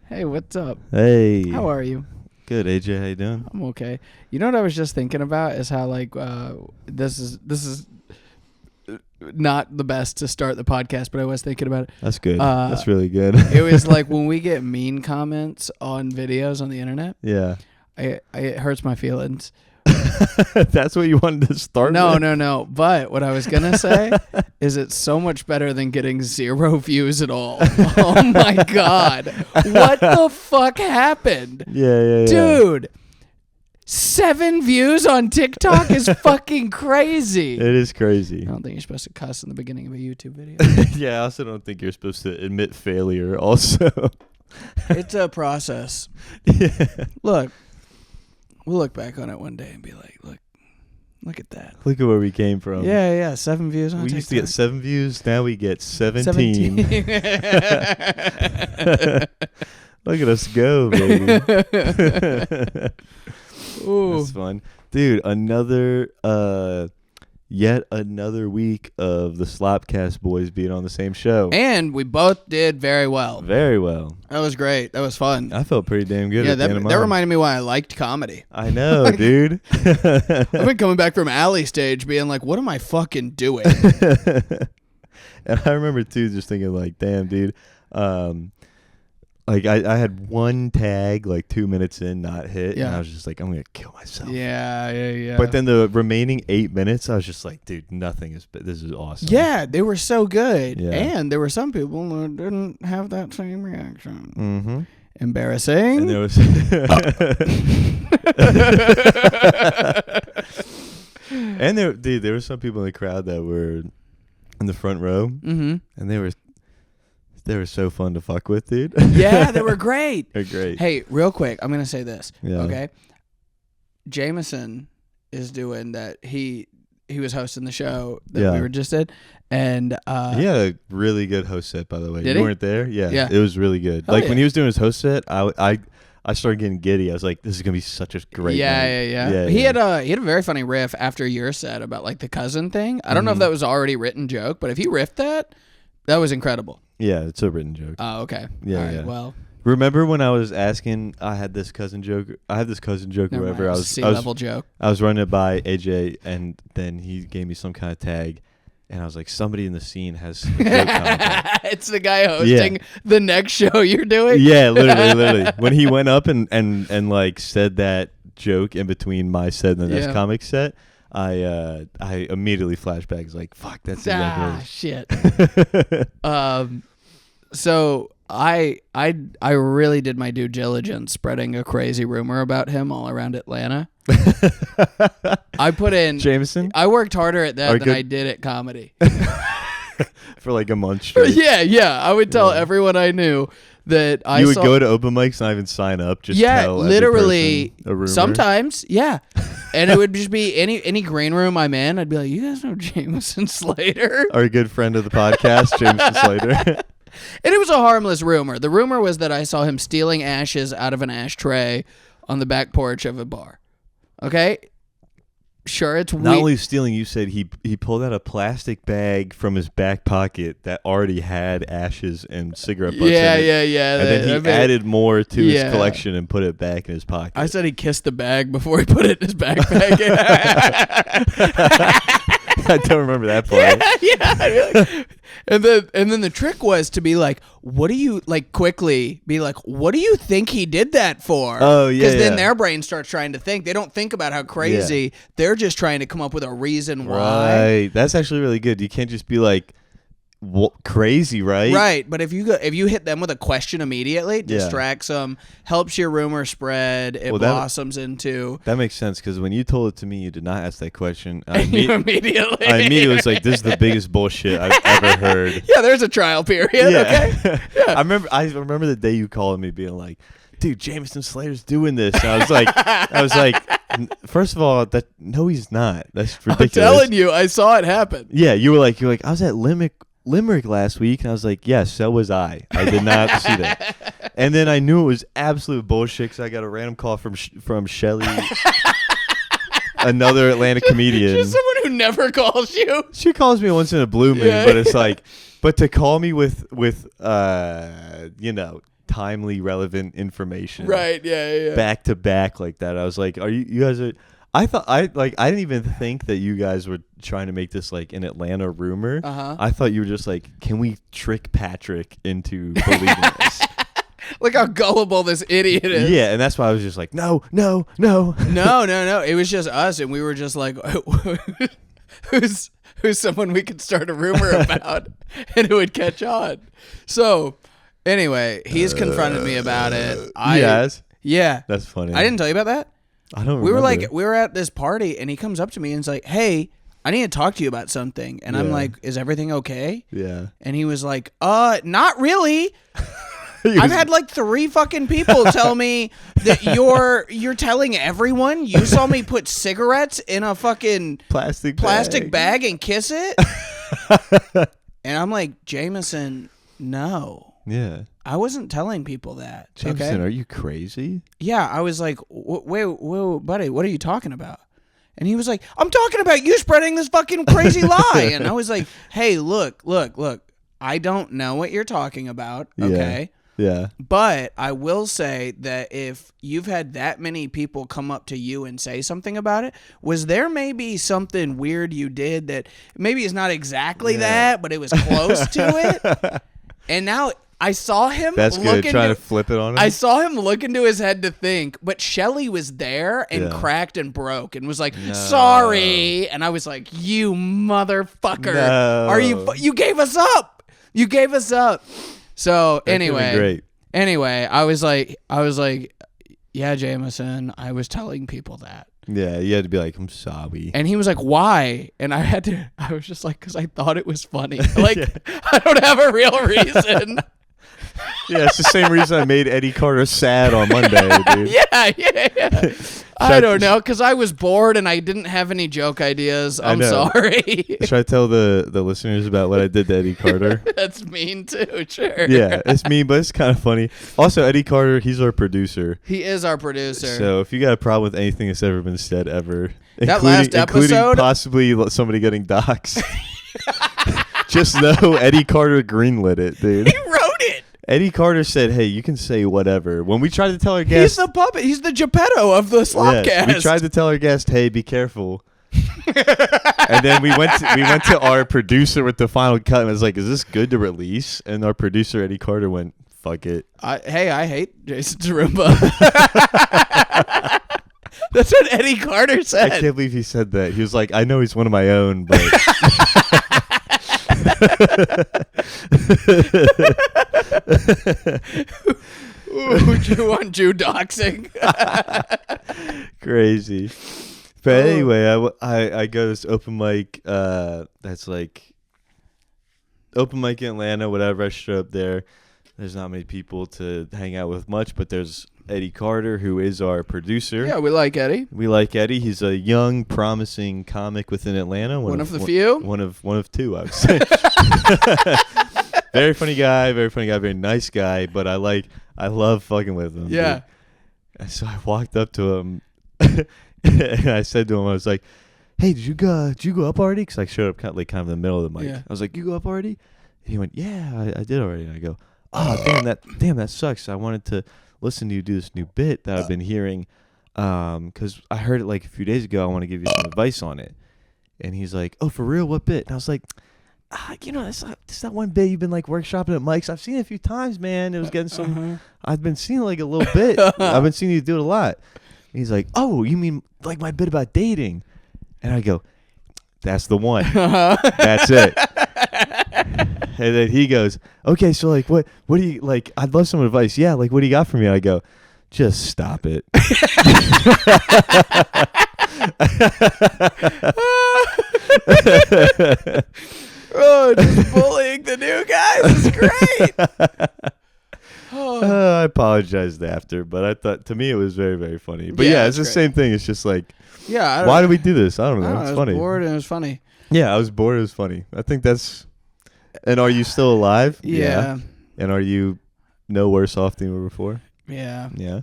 Hey, what's up? Hey. How are you? Good, AJ. How you doing? I'm okay. You know what I was just thinking about is how this is not the best to start the podcast, but I was thinking about it. That's good. That's really good. It was like when we get mean comments on videos on the internet. Yeah. It hurts my feelings. That's what you wanted to start with? No. But what I was going to say is it's so much better than getting 0 views at all. Oh, my God. What the fuck happened? Yeah. Dude, 7 views on TikTok is fucking crazy. It is crazy. I don't think you're supposed to cuss in the beginning of a YouTube video. Yeah, I also don't think you're supposed to admit failure also. It's a process. Yeah. Look, we'll look back on it one day and be like, look at that. Look at where we came from. Yeah, 7 views on TikTok. We used to get 7 views, now we get 17. Look at us go, baby. Ooh. That's fun. Dude, yet another week of the SlopCast boys being on the same show. And we both did very well. Very well. That was great. That was fun. I felt pretty damn good. Yeah, at the end of that mine. reminded me why I liked comedy. I know, dude. I've been coming back from Alley stage being like, what am I fucking doing? And I remember too just thinking like, damn, dude. Like I had one tag like 2 minutes in not hit, and I was just like, I'm gonna kill myself. Yeah. But then the remaining 8 minutes, I was just like, dude, nothing is. This is awesome. Yeah, they were so good. Yeah. And there were some people who didn't have that same reaction. Mm-hmm. Embarrassing. And there was. And there were some people in the crowd that were in the front row, mm-hmm. and they were so fun to fuck with, dude. Yeah, they were great. They're great. Hey, real quick, I'm gonna say this. Yeah. Okay. Jameson is doing that. He was hosting the show that we were just in, and he had a really good host set, by the way. Did you he? weren't there? Yeah. Yeah. It was really good. Hell yeah. When he was doing his host set, I started getting giddy. I was like, this is gonna be such a great night. Yeah. He had a very funny riff after your set about like the cousin thing. I don't know if that was already written joke, but if he riffed that was incredible. Yeah, it's a written joke. Oh, okay. Yeah, All right, yeah. well. Remember when I was asking, I had this cousin joke or whatever. C-level joke. I was running it by AJ, and then he gave me some kind of tag, and I was like, somebody in the scene has a joke content. It's the guy hosting the next show you're doing? Yeah, literally. When he went up and like said that joke in between my set and the next comic set, I immediately flashed back. It's like, fuck, that's exactly shit. So I really did my due diligence spreading a crazy rumor about him all around Atlanta. I put in Jameson. I worked harder at that than I did at comedy. For like a month straight. Yeah. I would tell everyone I knew that I would go to open mics, not even sign up, just tell literally every person a rumor. Sometimes, yeah. And it would just be any green room I'm in, I'd be like, you guys know Jameson Slater? Our good friend of the podcast, Jameson Slater. And it was a harmless rumor. The rumor was that I saw him stealing ashes out of an ashtray on the back porch of a bar. Okay? Sure, it's weird. Not only stealing, you said he pulled out a plastic bag from his back pocket that already had ashes and cigarette butts in it. Yeah. And then he added more to his collection and put it back in his pocket. I said he kissed the bag before he put it in his backpack. I don't remember that part. Yeah. And then the trick was to be like, what do you quickly be like, what do you think he did that for? Oh, yeah. Because then their brain starts trying to think. They don't think about how crazy. Yeah. They're just trying to come up with a reason why. Right. That's actually really good. You can't just be like, crazy, right? Right, but if you hit them with a question immediately, distracts them, helps your rumor spread. It blossoms into. That makes sense because when you told it to me, you did not ask that question. Immediately, I immediately was like, "This is the biggest bullshit I've ever heard." Yeah, there's a trial period. Yeah. Okay. Yeah. I remember the day you called me, being like, "Dude, Jameson Slater's doing this." And I was like, first of all, no, he's not. That's ridiculous. I'm telling you, I saw it happen. Yeah, you were like, I was at Limerick last week, and I was like, yes, so was I. I did not see that. And then I knew it was absolute bullshit because I got a random call from Shelly, another Atlanta comedian. Just someone who never calls you. She calls me once in a blue moon, but it's like, but to call me with timely, relevant information. Right. Yeah. Back to back like that. I was like, are you guys are. I thought I didn't even think that you guys were trying to make this like an Atlanta rumor. I thought you were just like, can we trick Patrick into believing this? Look how gullible this idiot is. Yeah, and that's why I was just like, no. No. It was just us, and we were just like, who's someone we could start a rumor about, and it would catch on. So, anyway, he's confronted me about it. Yes. Yeah. That's funny. I didn't tell you about that? I don't remember. We were at this party, and he comes up to me and is like, hey, I need to talk to you about something. And I'm like, is everything okay? Yeah. And he was like, not really. I've had like 3 fucking people tell me that you're telling everyone you saw me put cigarettes in a fucking plastic bag and kiss it. And I'm like, Jameson, no. Yeah. I wasn't telling people that. Jameson, okay? Are you crazy? Yeah, I was like, wait, buddy, what are you talking about? And he was like, I'm talking about you spreading this fucking crazy lie. And I was like, hey, look. I don't know what you're talking about, okay? Yeah. But I will say that if you've had that many people come up to you and say something about it, was there maybe something weird you did that maybe is not exactly that, but it was close to it? And now I saw him. That's good. Trying to flip it on him. I saw him look into his head to think, but Shelly was there and cracked and broke and was like, sorry. And I was like, you motherfucker. No. Are you gave us up. You gave us up. So that anyway, I was like, yeah, Jameson, I was telling people that. Yeah, you had to be like, I'm sorry. And he was like, why? And I was just like, because I thought it was funny. Like, I don't have a real reason. Yeah, it's the same reason I made Eddie Carter sad on Monday, dude. Yeah. I don't know, because I was bored and I didn't have any joke ideas. I'm sorry. Should I tell the listeners about what I did to Eddie Carter? That's mean too, sure. Yeah, it's mean, but it's kind of funny. Also, Eddie Carter, he's our producer. He is our producer. So if you got a problem with anything that's ever been said ever, that last episode, including possibly somebody getting doxxed, just know Eddie Carter greenlit it, dude. He wrote it. Eddie Carter said, hey, you can say whatever. When we tried to tell our guest... He's the puppet. He's the Geppetto of the SlopCast. Yes, we tried to tell our guest, hey, be careful. And then we went to our producer with the final cut and was like, is this good to release? And our producer, Eddie Carter, went, fuck it. I hate Jason Zarumba. That's what Eddie Carter said. I can't believe he said that. He was like, I know he's one of my own, but... Ooh, Jew doxing. Crazy. But anyway, I go to this open mic that's like open mic in Atlanta, whatever. I show up there. There's not many people to hang out with much, but there's Eddie Carter, who is our producer. Yeah, we like Eddie. We like Eddie. He's a young, promising comic within Atlanta. One of the few? One of 2, I would say. Very funny guy, very nice guy, but I love fucking with him. Yeah. Dude. And so I walked up to him and I said to him, I was like, hey, did you go up already? Because I showed up kind of in the middle of the mic. Yeah. I was like, you go up already? And he went, yeah, I did already. And I go, oh, damn, that sucks. I wanted to listen to you do this new bit that I've been hearing because I heard it like a few days ago. I want to give you some advice on it. And he's like, oh, for real? What bit? And I was like, it's not one bit you've been like workshopping at Mike's. I've seen it a few times, man. It was getting some. I've been seeing like a little bit. I've been seeing you do it a lot. And he's like, oh, you mean like my bit about dating? And I go, that's the one. That's it. And then he goes, okay, so like what do you like? I'd love some advice. Yeah, like what do you got for me? I go, just stop it. Oh, just bullying the new guys is great. I apologized after, but I thought to me it was very, very funny. But yeah, it's the same thing. It's just like, why do we do this? I don't know. It's funny. I was bored and it was funny. Yeah, I was bored. It was funny. I think that's. And are you still alive? Yeah. And are you no worse off than you were before? Yeah. Yeah.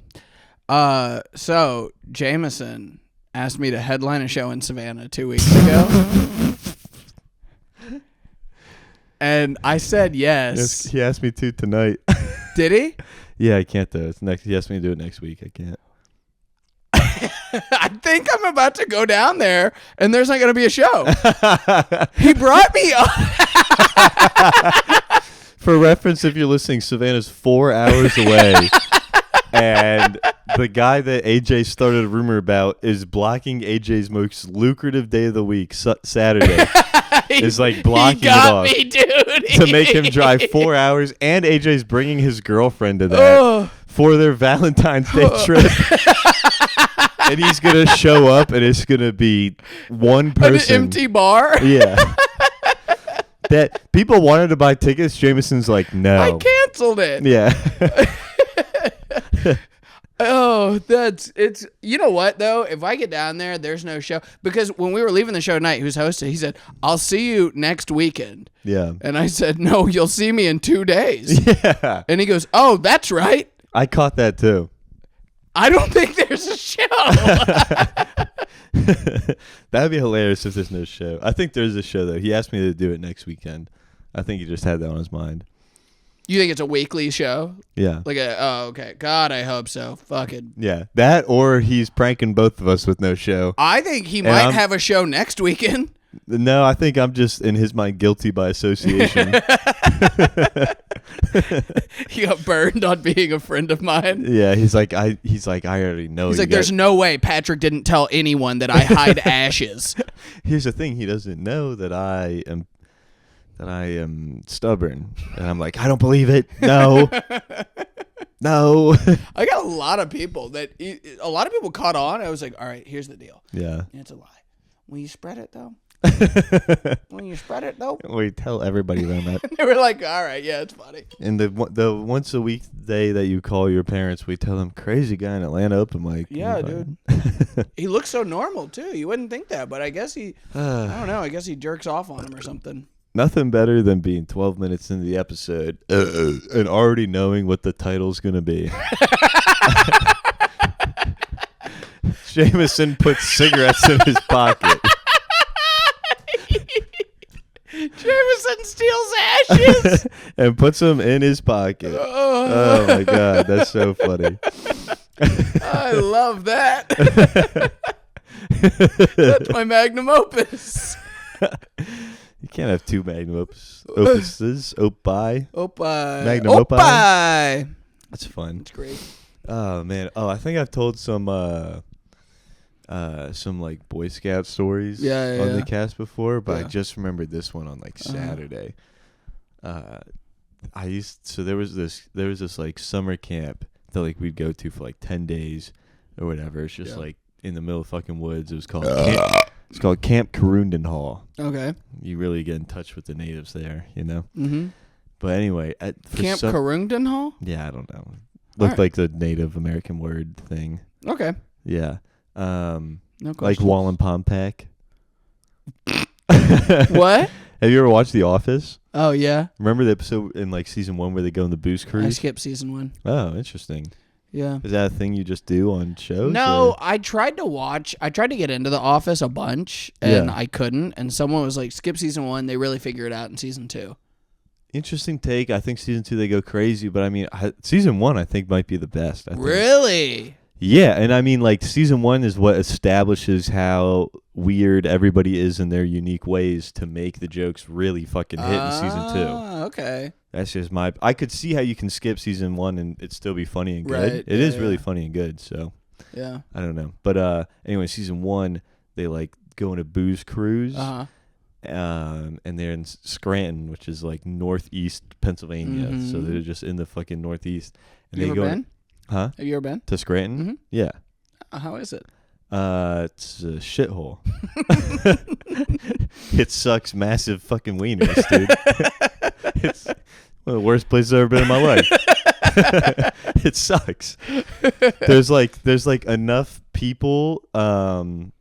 So Jameson asked me to headline a show in Savannah 2 weeks ago. And I said yes. He asked me to tonight. Did he? Yeah, I can't though. It's next. He asked me to do it next week. I can't. I think I'm about to go down there, and there's not going to be a show. He brought me up. For reference, if you're listening, Savannah's 4 hours away, and the guy that AJ started a rumor about is blocking AJ's most lucrative day of the week, Saturday. Is like blocking it off me, dude. to make him drive 4 hours, and AJ's bringing his girlfriend to that for their Valentine's Day trip. And he's gonna show up, and it's gonna be one person, an empty bar. Yeah. That people wanted to buy tickets. Jameson's like, no. I canceled it. Yeah. Oh, it's. You know what though? If I get down there, there's no show, because when we were leaving the show tonight, who's hosted, he said, "I'll see you next weekend." Yeah. And I said, "No, you'll see me in 2 days." Yeah. And he goes, "Oh, that's right." I caught that too. I don't think there's a show. That'd be hilarious if there's no show. I think there's a show though. He asked me to do it next weekend. I think he just had that on his mind. You think it's a weekly show? Yeah. Okay. God, I hope so. Fucking. Yeah. That, or he's pranking both of us with no show. I think he might have a show next weekend. No, I think I'm just, in his mind, guilty by association. He got burned on being a friend of mine. Yeah, he's like, I already know. He's like, there's no way Patrick didn't tell anyone that I hide ashes. Here's the thing, he doesn't know that I am stubborn. And I'm like, I don't believe it. No. No. I got a lot of people caught on. I was like, all right, here's the deal. Yeah. And it's a lie. Will you spread it though? We tell everybody around that. They were like, all right, yeah, it's funny. And the once a week day that you call your parents, we tell them, crazy guy in Atlanta open mic. Yeah, dude. He looks so normal too. You wouldn't think that, but I guess I don't know. I guess he jerks off on him or something. Nothing better than being 12 minutes into the episode and already knowing what the title's going to be. Jameson puts cigarettes in his pocket. Jameson steals ashes and puts them in his pocket. Oh my God, that's so funny. I love that. That's my magnum opus. You can't have two magnum opuses. Opie. Magnum Opie. That's fun. That's great. Oh man. Oh, I think I've told some like Boy Scout stories on the cast before, but I just remembered this one on like Saturday. There was this like summer camp that like we'd go to for like 10 days or whatever. It's just like in the middle of fucking woods. It was called Camp Carundenhall. Okay. You really get in touch with the natives there, you know? Mm-hmm. But anyway. Camp Carundenhall? Yeah, I don't know. Looked like the Native American word thing. Okay. Yeah. No like Wallenpompak. What? Have you ever watched The Office? Oh, yeah. Remember the episode in like season 1 where they go on the booze cruise? I skipped season 1. Oh, interesting. Yeah. Is that a thing you just do on shows? No, or? I tried to get into The Office a bunch, and I couldn't. And someone was like, skip season 1. They really figure it out in season 2. Interesting take. I think season 2 they go crazy, but I mean, season 1 I think might be the best. Really? Yeah, and I mean, like, season 1 is what establishes how weird everybody is in their unique ways to make the jokes really fucking hit in season 2. Okay. That's just I could see how you can skip season 1 and it still be funny and good. Right. It is really funny and good, so. Yeah. I don't know. But anyway, season 1, they, like, go on a booze cruise. Uh-huh. And they're in Scranton, which is, like, northeast Pennsylvania. Mm-hmm. So they're just in the fucking northeast. And you ever been? Huh? Have you ever been? To Scranton? Mm-hmm. Yeah. How is it? It's a shithole. It sucks massive fucking wieners, dude. It's one of the worst places I've ever been in my life. It sucks. There's like enough people, and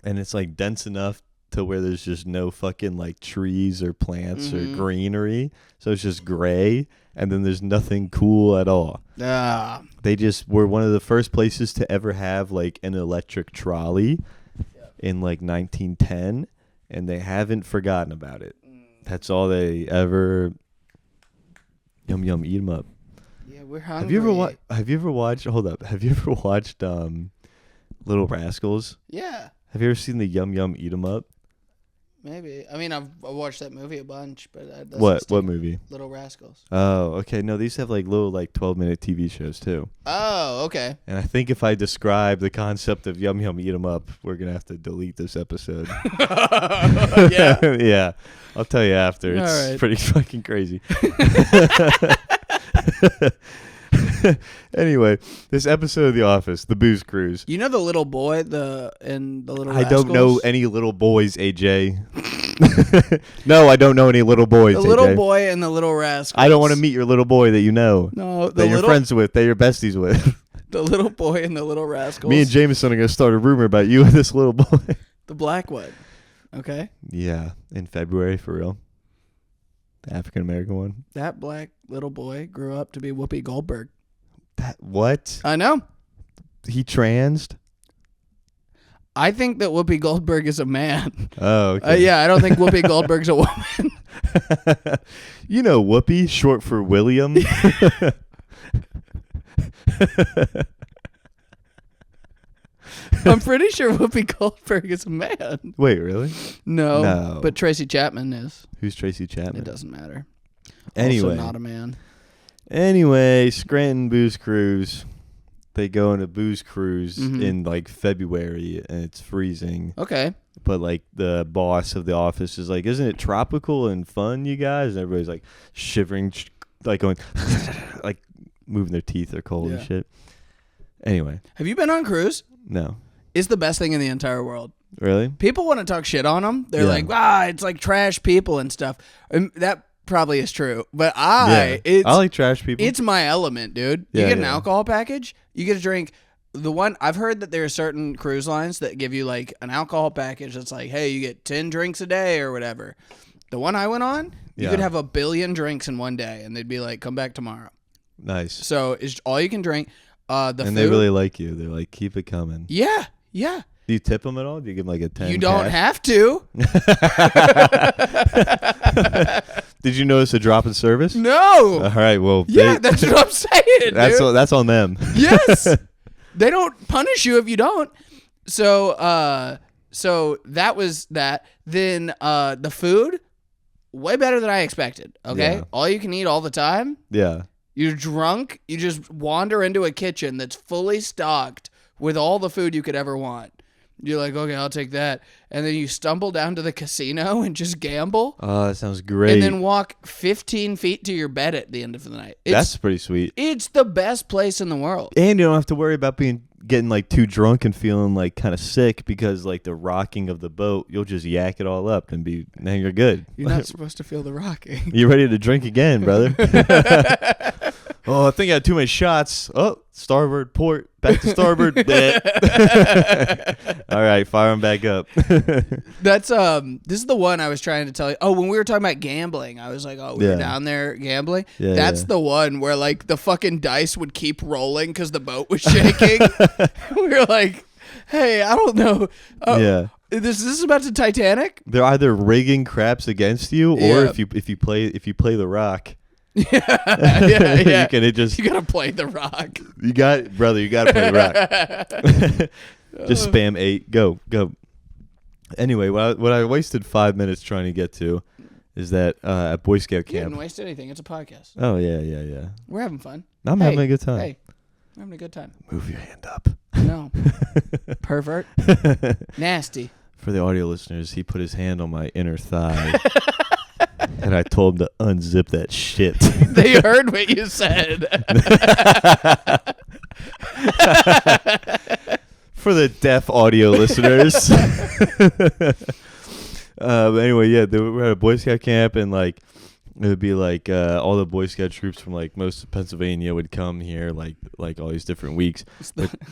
it's like dense enough to where there's just no fucking like trees or plants or greenery. So it's just gray. And then there's nothing cool at all. They just were one of the first places to ever have like an electric trolley in like 1910, and they haven't forgotten about it. That's all they ever. Yum yum, eat them up. Yeah, We're hungry. Have you ever watched? Hold up. Have you ever watched Little Rascals? Yeah. Have you ever seen the Yum Yum Eat 'Em Up? Maybe. I mean, I've watched that movie a bunch, but What movie? Little Rascals. Oh, okay. No, these have like little 12-minute TV shows too. Oh, okay. And I think if I describe the concept of Yum Yum Eat 'Em Up, we're gonna have to delete this episode. Yeah. Yeah. I'll tell you after. It's All right. pretty fucking crazy. Anyway, this episode of The Office, the Booze Cruise. You know the little boy, and the little I don't know Rascals? any little boys, AJ. No, I don't know any little boys, The AJ. little boy and the little Rascals. I don't want to meet your little boy that you know. No, That you're friends with, that you're besties with. The little boy and the little Rascals. Me and Jameson are going to start a rumor about you and this little boy. The black one. Okay. Yeah, in February, for real. The African-American one. That black little boy grew up to be Whoopi Goldberg. What? I know. He transed? I think that Whoopi Goldberg is a man. Oh, okay. Yeah, I don't think Whoopi Goldberg's a woman. You know Whoopi, short for William. I'm pretty sure Whoopi Goldberg is a man. Wait, really? No. But Tracy Chapman is. Who's Tracy Chapman? It doesn't matter. Anyway. Also not a man. Anyway, Scranton Booze Cruise. They go on a booze cruise Mhm. in like February and it's freezing. Okay. But like the boss of the office is like, isn't it tropical and fun, you guys? And everybody's like shivering, like going, like moving their teeth. They're cold and Yeah. shit. Anyway, Have you been on cruise? no. It's the best thing in the entire world. Really? People want to talk shit on them. They're Yeah. like, it's like trash people and stuff. And that probably is true. But I like trash people. it's my element, dude. You Yeah, get an yeah. alcohol package, you get a drink. The one I've heard that there are certain cruise lines that give you like an alcohol package that's like, hey, you get 10 drinks a day or whatever. The one I went on, you Yeah. could have 1 billion drinks in one day and they'd be like, come back tomorrow. Nice. So it's all you can drink. And Food, they really like you. They're like, keep it coming. yeah. Do you tip them at all? Do you give them like a 10? You don't cash? have to. Did you notice a drop in service? No. All right. Well, Yeah, that's what I'm saying. that's dude. that's on them. Yes. They don't punish you if you don't. So so that was that. Then the food, way better than I expected. Okay? Yeah. All you can eat all the time. Yeah. You're drunk, you just wander into a kitchen that's fully stocked with all the food you could ever want. You're like, okay, I'll take that. And then you stumble down to the casino and just gamble. Oh, that sounds great. And then walk 15 feet to your bed at the end of the night. That's pretty sweet. It's the best place in the world. And you don't have to worry about getting like too drunk and feeling like kind of sick because like the rocking of the boat, you'll just yak it all up and now you're good. You're not supposed to feel the rocking. You're ready to drink again, brother. Oh, I think I had too many shots. Oh, starboard port, back to starboard. All right, fire them back up. That's this is the one I was trying to tell you. Oh, when we were talking about gambling, I was like, oh, we were Yeah. down there gambling. Yeah, That's yeah. the one where like the fucking dice would keep rolling because the boat was shaking. We were like, hey, I don't know. Yeah. This is about to Titanic. They're either rigging craps against you, or Yeah. if you play the rock, Yeah. you can You gotta play the rock. you got play the rock. Just spam 8. Go. Anyway, what I wasted 5 minutes trying to get to is that at Boy Scout You camp. didn't waste anything. It's a podcast. Oh yeah. We're having fun. I'm Hey, having a good time. Hey, we're having a good time. Move your hand up. No. Pervert. Nasty. For the audio listeners, he put his hand on my inner thigh, and I told him to unzip that shit. They heard what you said. For the deaf audio listeners. But anyway, yeah, we're at a Boy Scout camp, and like it would be like all the Boy Scout troops from like most of Pennsylvania would come here, like all these different weeks.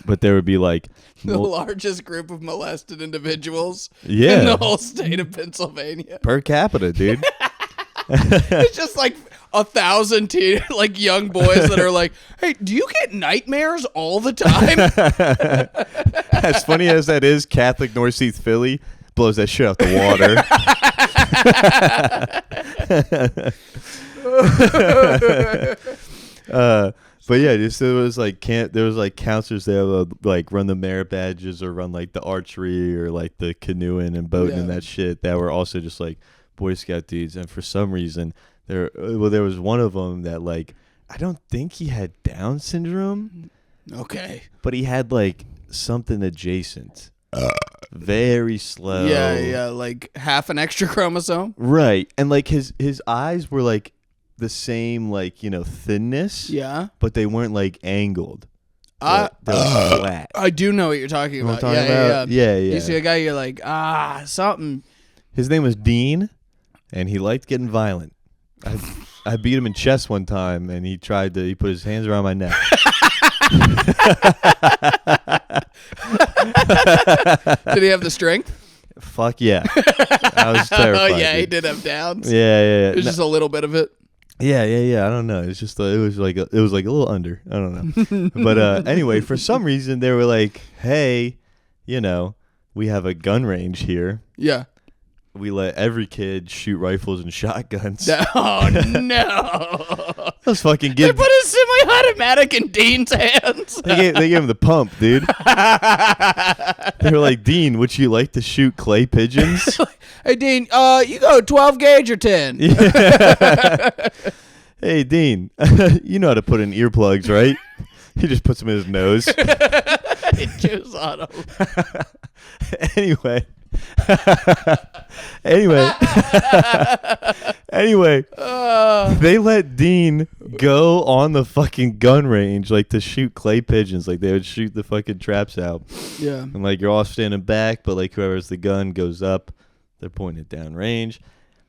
But there would be like The largest group of molested individuals yeah in the whole state of Pennsylvania. per capita, dude. It's just like 1,000 like young boys that are like, hey, do you get nightmares all the time? As funny as that is, Catholic Northeast Philly blows that shit out the water. But yeah, there was like counselors there that would, like run the merit badges or run like the archery or like the canoeing and boating and that shit that were also just like Boy Scout dudes. And for some reason there was one of them that like I don't think he had Down syndrome. Okay. But he had like something adjacent. Very slow. Yeah, like half an extra chromosome. Right. And like his eyes were like the same, like, you know, thinness. Yeah. But they weren't like angled. They were flat. I do know what you're talking about. Yeah. You see a guy, you're like, something. His name was Dean, and he liked getting violent. I beat him in chess one time, and he put his hands around my neck. Did he have the strength? Fuck yeah. I was terrified. Oh yeah, dude. he did have downs. Yeah. It was just a little bit of it. Yeah. I don't know. It's just it was like a little under. I don't know. But anyway, for some reason they were like, "Hey, you know, we have a gun range here. Yeah. We let every kid shoot rifles and shotguns." Oh no! Those fucking They kids. put a semi-automatic in Dean's hands. They gave him the pump, dude. They were like, "Dean, would you like to shoot clay pigeons?" Hey Dean, you go 12 gauge or 10? Yeah. Hey Dean, you know how to put in earplugs, right? He just puts them in his nose. He chews on them. Anyway, they let Dean go on the fucking gun range, like to shoot clay pigeons. Like they would shoot the fucking traps out. Yeah. And like you're all standing back, but like whoever has the gun goes up. They're pointing it down range.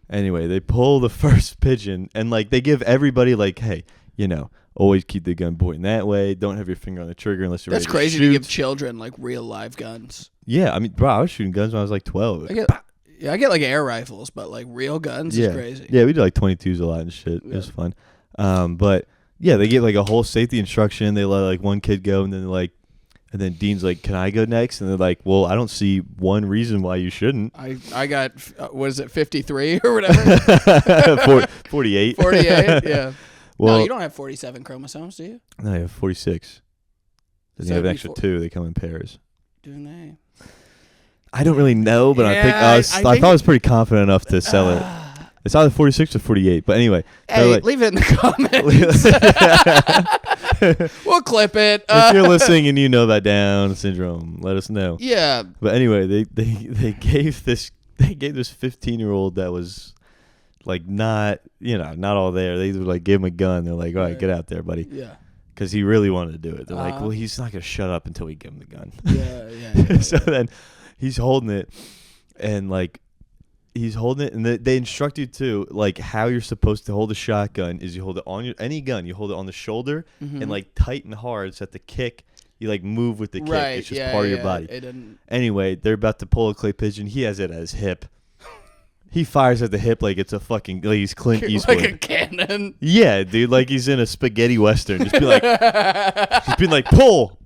Anyway, they pull the first pigeon, and like they give everybody like, hey, you know, always keep the gun pointing that way. Don't have your finger on the trigger unless you're That's ready crazy to shoot. to give children like real live guns. Yeah, I mean, bro, I was shooting guns when I was like 12. I get like air rifles, but like real guns is crazy. Yeah, we did like 22s a lot and shit. Yeah. It was fun. But yeah, they get like a whole safety instruction. They let like one kid go, and then Dean's like, "Can I go next?" And they're like, "Well, I don't see one reason why you shouldn't." I got what is it, 53 or whatever? 48. 48. Yeah. Well, No, you don't have 47 chromosomes, do you? No, you have 46. Then you have an extra 74. 2. They come in pairs. Do they? I don't really know, but I thought I was pretty confident enough to sell it. It's either 46 or 48. But anyway. Hey, leave it in the comments. We'll clip it. If you're listening and you know about Down syndrome, let us know. Yeah. But anyway, they gave this 15-year-old that was like not all there. They like gave him a gun. They're like, "All right, get out there, buddy." Yeah. Because he really wanted to do it. They're like, "Well, he's not gonna shut up until we give him the gun." Yeah. So then he's holding it, and they instruct you to like how you're supposed to hold a shotgun is you hold it on any gun, you hold it on the shoulder and like tighten hard so that the kick you like move with the kick. Right, it's just part of your body. It didn't... Anyway, they're about to pull a clay pigeon. He has it at his hip. He fires at the hip like it's a fucking like he's Clint Eastwood. Like a cannon. Yeah, dude, like he's in a spaghetti western. Just be like, pull.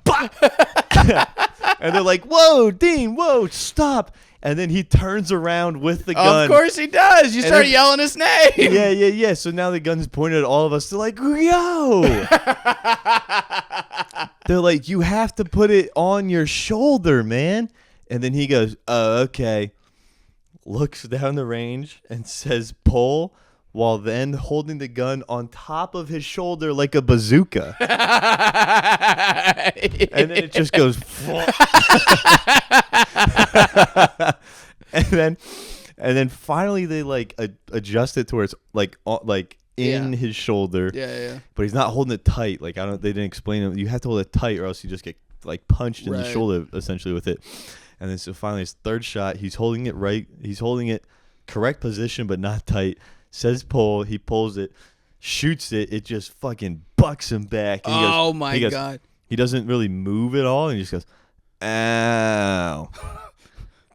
And they're like, "Whoa, Dean, whoa, stop." And then he turns around with the gun. Of course he does. You start yelling his name. Yeah. So now the gun's pointed at all of us. They're like, "Yo." They're like, "You have to put it on your shoulder, man." And then he goes, "Oh, okay." Looks down the range and says, "Pull," while then holding the gun on top of his shoulder like a bazooka. And then it just goes. and then finally they like adjust it to where it's like in his shoulder. Yeah. But he's not holding it tight. Like they didn't explain it. You have to hold it tight or else you just get like punched in the shoulder essentially with it. And then so finally his third shot, he's holding it right. He's holding it correct position but not tight. Says pull, he pulls it, shoots it. It just fucking bucks him back. And Oh my God. He doesn't really move at all, and he just goes, "Ow."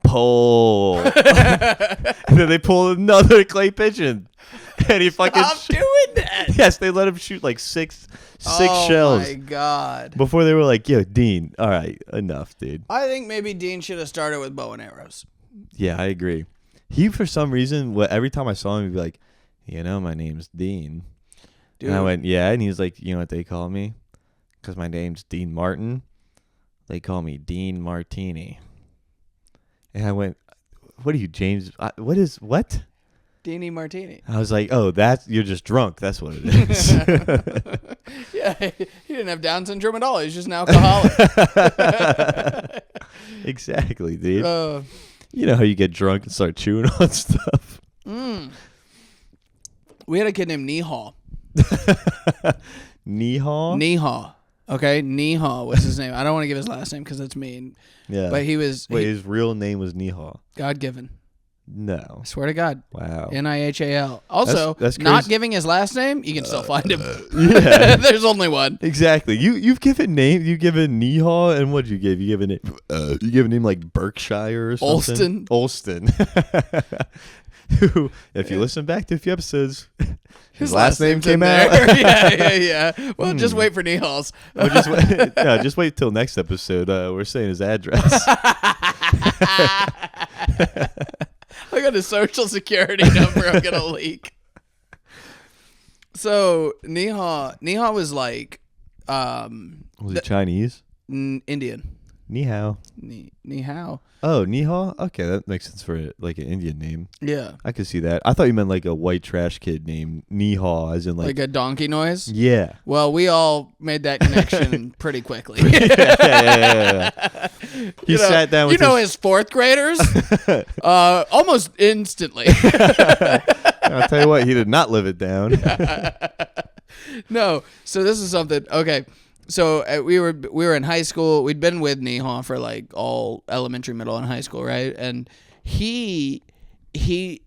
Pull. And then they pull another clay pigeon. And he fucking Stop doing that. Yes, they let him shoot like six shells. Oh my God. Before they were like, "Yo, Dean, all right, enough, dude." I think maybe Dean should have started with bow and arrows. Yeah, I agree. He, for some reason, every time I saw him, he'd be like, "My name's Dean." Dude. And I went, "Yeah," and he was like, "You know what they call me? because my name's Dean Martin, they call me Dean Martini. And I went, what are you, James? What? Deanie Martini. I was like, oh, you're just drunk. That's what it is. Yeah, he didn't have Down syndrome at all. He's just an alcoholic. Exactly, dude. You know how you get drunk and start chewing on stuff. We had a kid named Nihal. Nihal? Nihal. Okay, Nihal was his name. I don't want to give his last name because that's mean. Yeah. But his real name was Nihal. God-given. No. I swear to God. Wow. Nihal. Also, that's not giving his last name, you can still find him. Yeah. There's only one. Exactly. You've given Nihal, and what'd you give? You give a name like Berkshire or something? Olston. Who, if you listen back to a few episodes, his last name came out. Yeah. Well, just wait for Nihal's. Just wait till next episode. We're saying his address. I got his social security number. I'm gonna leak. So Nihal was like, was it Chinese? Indian. Ni hao. Ni hao. Oh, Nihal? Okay, that makes sense for like an Indian name. Yeah. I could see that. I thought you meant like a white trash kid named Nihal, as in like a donkey noise? Yeah. Well, we all made that connection pretty quickly. Yeah. He sat down with his fourth graders? Almost instantly. I'll tell you what, he did not live it down. No. So this is something. Okay. So we were in high school. We'd been with Nihal for like all elementary, middle, and high school, right? And he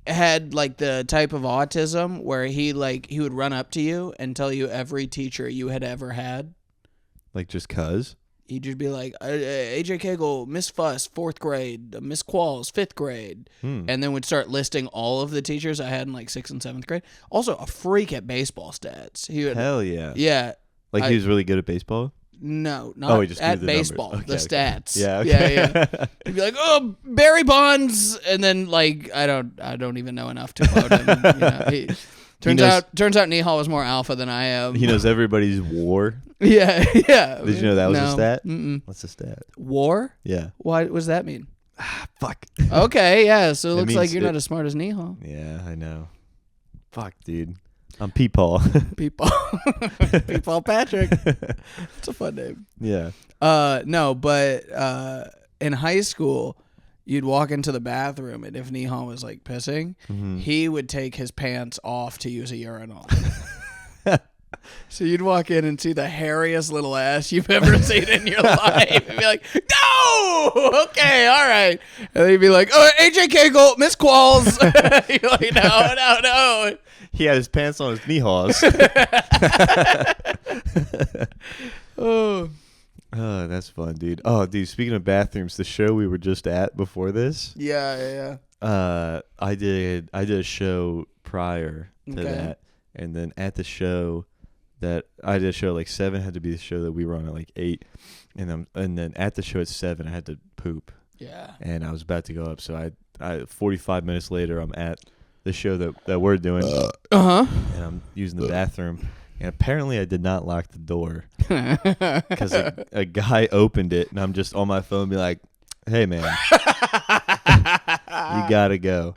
had like the type of autism where he would run up to you and tell you every teacher you had ever had. Like just cuz? He'd just be like, AJ Cagle, Miss Fuss, 4th grade, Miss Qualls, 5th grade. And then would start listing all of the teachers I had in like 6th and 7th grade. Also a freak at baseball stats. Hell yeah. Yeah. Like he was really good at baseball? No, not he just at baseball. Okay, the stats. Yeah, okay. Yeah. He'd be like, "Oh, Barry Bonds," and then like I don't even know enough to quote him. Turns out Nihal was more alpha than I am. He knows everybody's war. Yeah. Did you know that was a stat? Mm-mm. What's a stat? War? Yeah. What does that mean? Fuck. Okay, yeah. So it looks like you're not as smart as Nihal. Yeah, I know. Fuck, dude. I'm Peepaw. Peepaw Patrick. It's a fun name. Yeah. No, but in high school, you'd walk into the bathroom, and if Nihal was like pissing, he would take his pants off to use a urinal. So you'd walk in and see the hairiest little ass you've ever seen in your life, and be like, "No, okay, all right," and then you'd be like, "Oh, AJ Cagle, Miss Qualls." You're like, "No." He had his pants on his knee-haws. Oh, that's fun, dude. Oh, dude, speaking of bathrooms, the show we were just at before this. Yeah. I did a show prior to that, and then at the show that I did a show like 7 had to be the show that we were on at like 8, and then at the show at 7 I had to poop. Yeah. And I was about to go up, so I 45 minutes later I'm at the show that we're doing. And I'm using the bathroom. And apparently I did not lock the door. Because a guy opened it, and I'm just on my phone be like, "Hey, man. You got to go."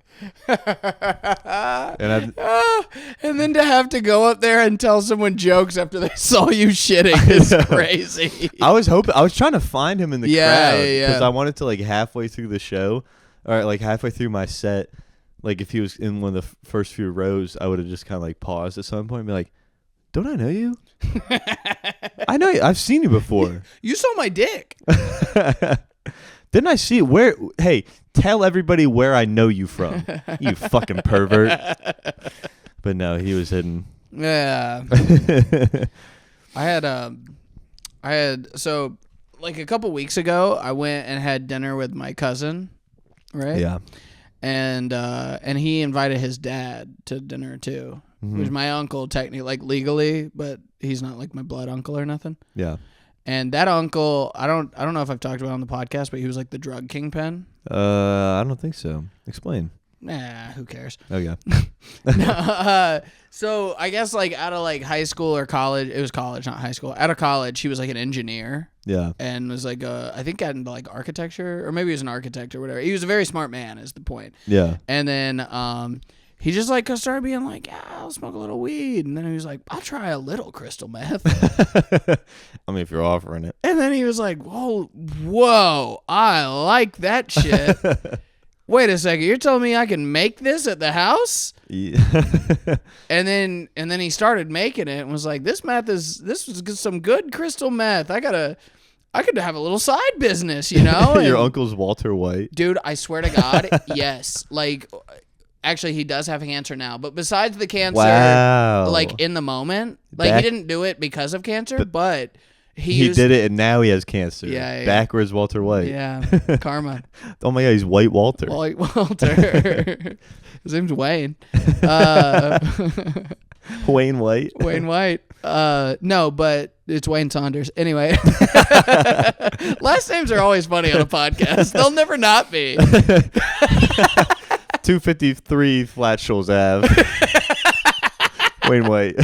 And then to have to go up there and tell someone jokes after they saw you shitting is crazy. I was trying to find him in the crowd. Yeah. Because I wanted to, like, halfway through the show, or like halfway through my set, like if he was in one of the first few rows, I would have just kind of like paused at some point and be like, "Don't I know you? I know you. I've seen you before. You saw my dick. Didn't I see it? Where? Hey, tell everybody where I know you from, you fucking pervert." But no, he was hidden. Yeah. I had so like a couple weeks ago, I went and had dinner with my cousin, right? Yeah. And he invited his dad to dinner too. Who's my uncle technically, like legally, but he's not like my blood uncle or nothing. Yeah. And that uncle, I don't know if I've talked about it on the podcast, but he was like the drug kingpin. I don't think so. Explain. nah, who cares? Okay. So I guess like out of like high school or college, it was college, not high school. Out of college, he was like an engineer. Yeah. And was like I think got into like architecture, or maybe he was an architect or whatever. He was a very smart man, is the point. Yeah. And then he just like started being like, yeah, I'll smoke a little weed, and then he was like, I'll try a little crystal meth. I mean, if you're offering it. And then he was like, whoa, I like that shit. Wait a second, you're telling me I can make this at the house? Yeah. And then he started making it and was like, this was some good crystal meth. I could have a little side business, you know? Your uncle's Walter White. Dude, I swear to God, yes. Like, actually, he does have cancer now. But besides the cancer, wow. like, in the moment, like, he didn't do it because of cancer, but he did it, and now he has cancer. Yeah. Backwards Walter White. Yeah, karma. Oh, my God, he's White Walter. White Walter. His name's Wayne. Wayne White. Wayne White. No, but it's Wayne Saunders. Anyway. Last names are always funny on a podcast. They'll never not be. 253 Flat Shoals Ave. Wayne White.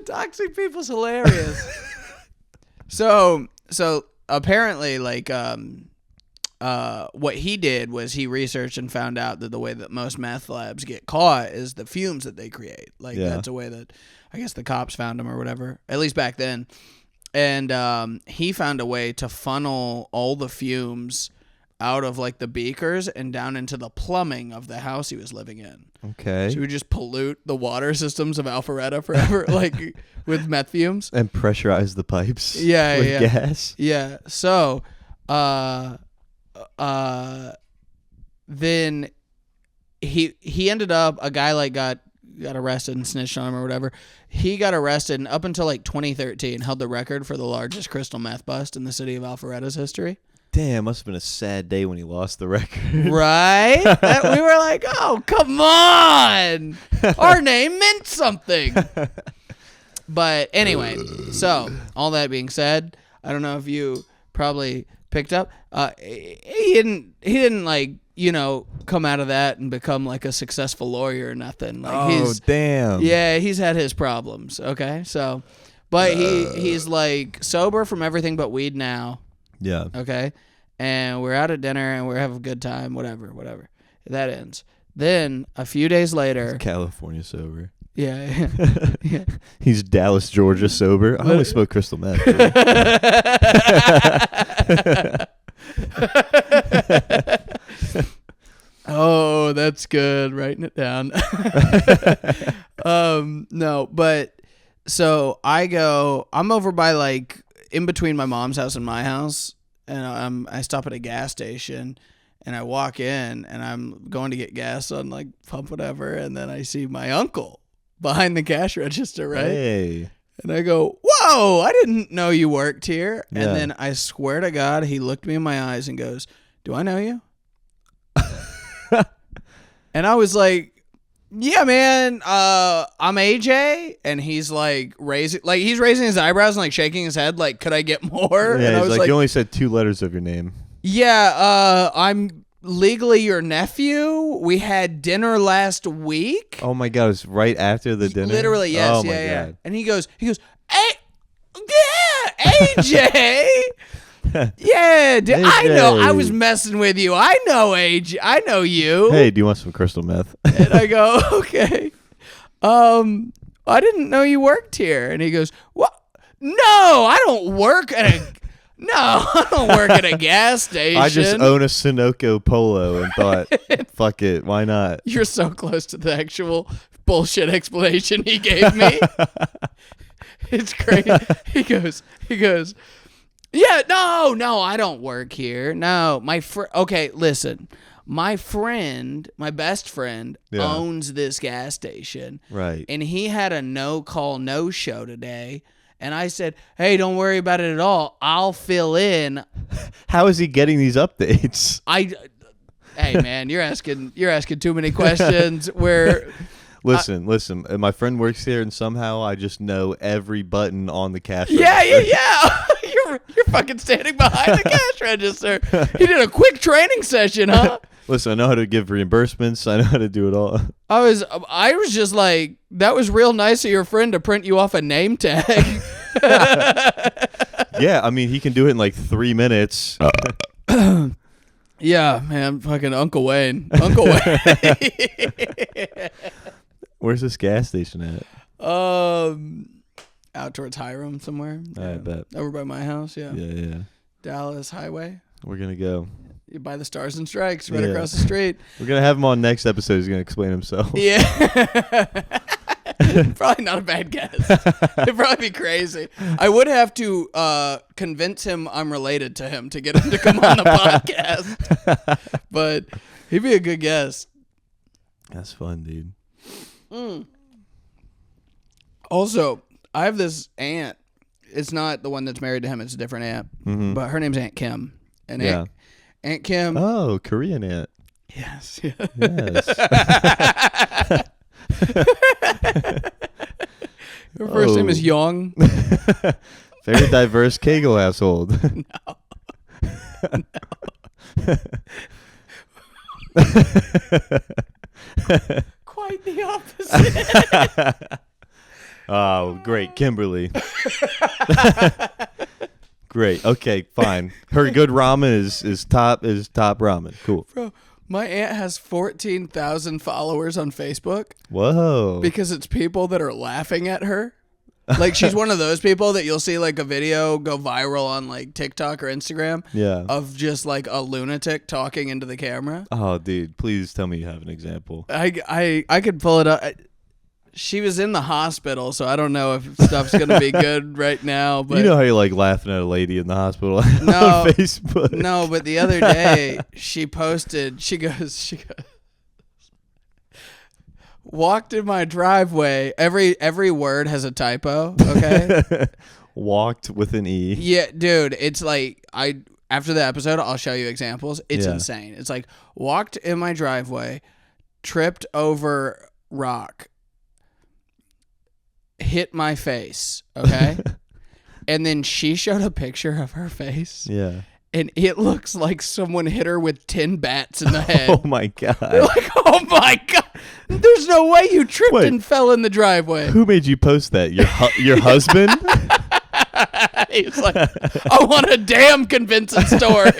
Toxic people's hilarious. So apparently, like, what he did was he researched and found out that the way that most meth labs get caught is the fumes that they create. Like, that's a way that I guess the cops found them or whatever, at least back then. And he found a way to funnel all the fumes out of like the beakers and down into the plumbing of the house he was living in. Okay. So he would just pollute the water systems of Alpharetta forever, like with meth fumes. And pressurize the pipes. Yeah, with yeah. gas. Yeah. So, then he ended up, a guy like got arrested and snitched on him or whatever. He got arrested and up until like 2013 held the record for the largest crystal meth bust in the city of Alpharetta's history. Damn, must have been a sad day when he lost the record. Right? We were like, oh, come on. Our name meant something. But anyway, so all that being said, I don't know if you probably picked up. He didn't like, you know, come out of that and become like a successful lawyer or nothing. Like damn. Yeah, he's had his problems. Okay, so, but he's like sober from everything but weed now. Yeah. Okay, and we're out at dinner and we're having a good time. Whatever. That ends. Then a few days later, California sober. Yeah. He's Dallas, Georgia sober. I only smoke crystal meth. Oh, that's good. Writing it down. No, but so I'm over by like in between my mom's house and my house, and I stop at a gas station and I walk in and I'm going to get gas on like pump whatever, and then I see my uncle behind the cash register, right? Hey. And I go, whoa, I didn't know you worked here. Yeah. And then I swear to God, he looked me in my eyes and goes, do I know you? And I was like, yeah, man, I'm AJ. And he's like raising his eyebrows and like shaking his head like, could I get more? Yeah, and I he's was like, you only said 2 letters of your name. Yeah, I'm legally your nephew. We had dinner last week. Oh my God, it was right after the dinner? Literally, yes. Oh my yeah. God. And he goes, hey, yeah, AJ. Yeah, dude, I know. I was messing with you. I know, AJ. I know you. Hey, do you want some crystal meth? And I go, okay. I didn't know you worked here. And he goes, what? No, I don't work at a gas station. I just own a Sunoco Polo and thought, fuck it, why not? You're so close to the actual bullshit explanation he gave me. It's crazy. He goes, yeah, no, I don't work here. No, okay, listen. My best friend owns this gas station. Right. And he had a no-call, no-show today. And I said, hey, don't worry about it at all. I'll fill in. How is he getting these updates? Hey, man, you're asking too many questions. Listen. My friend works here, and somehow I just know every button on the cash Yeah. register. You're fucking standing behind the cash register. He did a quick training session, huh? Listen, I know how to give reimbursements. I know how to do it all. I was just like, that was real nice of your friend to print you off a name tag. Yeah, I mean, he can do it in like 3 minutes. Yeah, man, fucking Uncle Wayne. Uncle Wayne. Where's this gas station at? Out towards Hiram somewhere. I bet. Over by my house, yeah. Yeah. Dallas Highway. We're going to go. You buy the Stars and Stripes right across the street. We're going to have him on next episode. He's going to explain himself. Yeah. Probably not a bad guess. It'd probably be crazy. I would have to convince him I'm related to him to get him to come on the podcast. But he'd be a good guest. That's fun, dude. Also, I have this aunt. It's not the one that's married to him. It's a different aunt. Mm-hmm. But her name's Aunt Kim. And Yeah. Aunt Kim. Oh, Korean aunt. Yes. Yes. Her first name is Young. Very diverse Kegel household. Quite the opposite. Oh, great. Kimberly. Great. Okay, fine. Her good ramen is top ramen. Cool. Bro, my aunt has 14,000 followers on Facebook Whoa. because it's people that are laughing at her. Like, she's one of those people that you'll see like a video go viral on like TikTok or Instagram Yeah. of just like a lunatic talking into the camera. Oh, dude, please tell me you have an example. I could pull it up. She was in the hospital, so I don't know if stuff's gonna be good right now. But you know how you like laughing at a lady in the hospital on Facebook. No, but the other day she posted. She goes. Walked in my driveway. Every word has a typo. Okay. Walked with an E. Yeah, dude. It's like after the episode, I'll show you examples. It's Yeah. insane. It's like walked in my driveway, tripped over rock, hit my face. Okay. And then she showed a picture of her face. Yeah. And it looks like someone hit her with 10 bats in the head. Oh my god. You're like, oh my god. There's no way you tripped and fell in the driveway. Who made you post that? Your husband? He's like, I want a damn convincing story.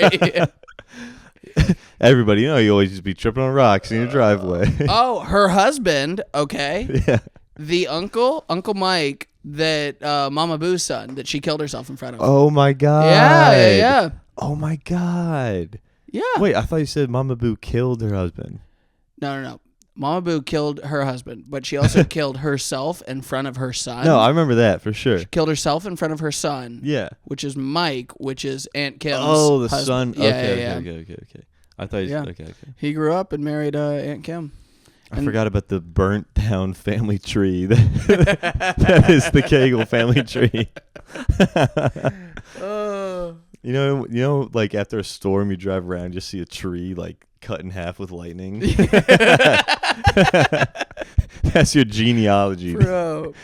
Everybody, you know you always just be tripping on rocks in your driveway. Oh, her husband, okay. Yeah. The Uncle Mike, that Mama Boo's son, that she killed herself in front of. Oh my god. Yeah. Oh my god. Yeah. Wait, I thought you said Mama Boo killed her husband. No. Mama Boo killed her husband, but she also killed herself in front of her son. No, I remember that for sure. She killed herself in front of her son. Yeah. Which is Mike, which is Aunt Kim's Oh, the husband. son. Okay. I thought you Yeah. okay. He grew up and married Aunt Kim. I forgot about the burnt down family tree. That is the Kegel family tree. You know, like after a storm, you drive around and just see a tree like cut in half with lightning. That's your genealogy, bro.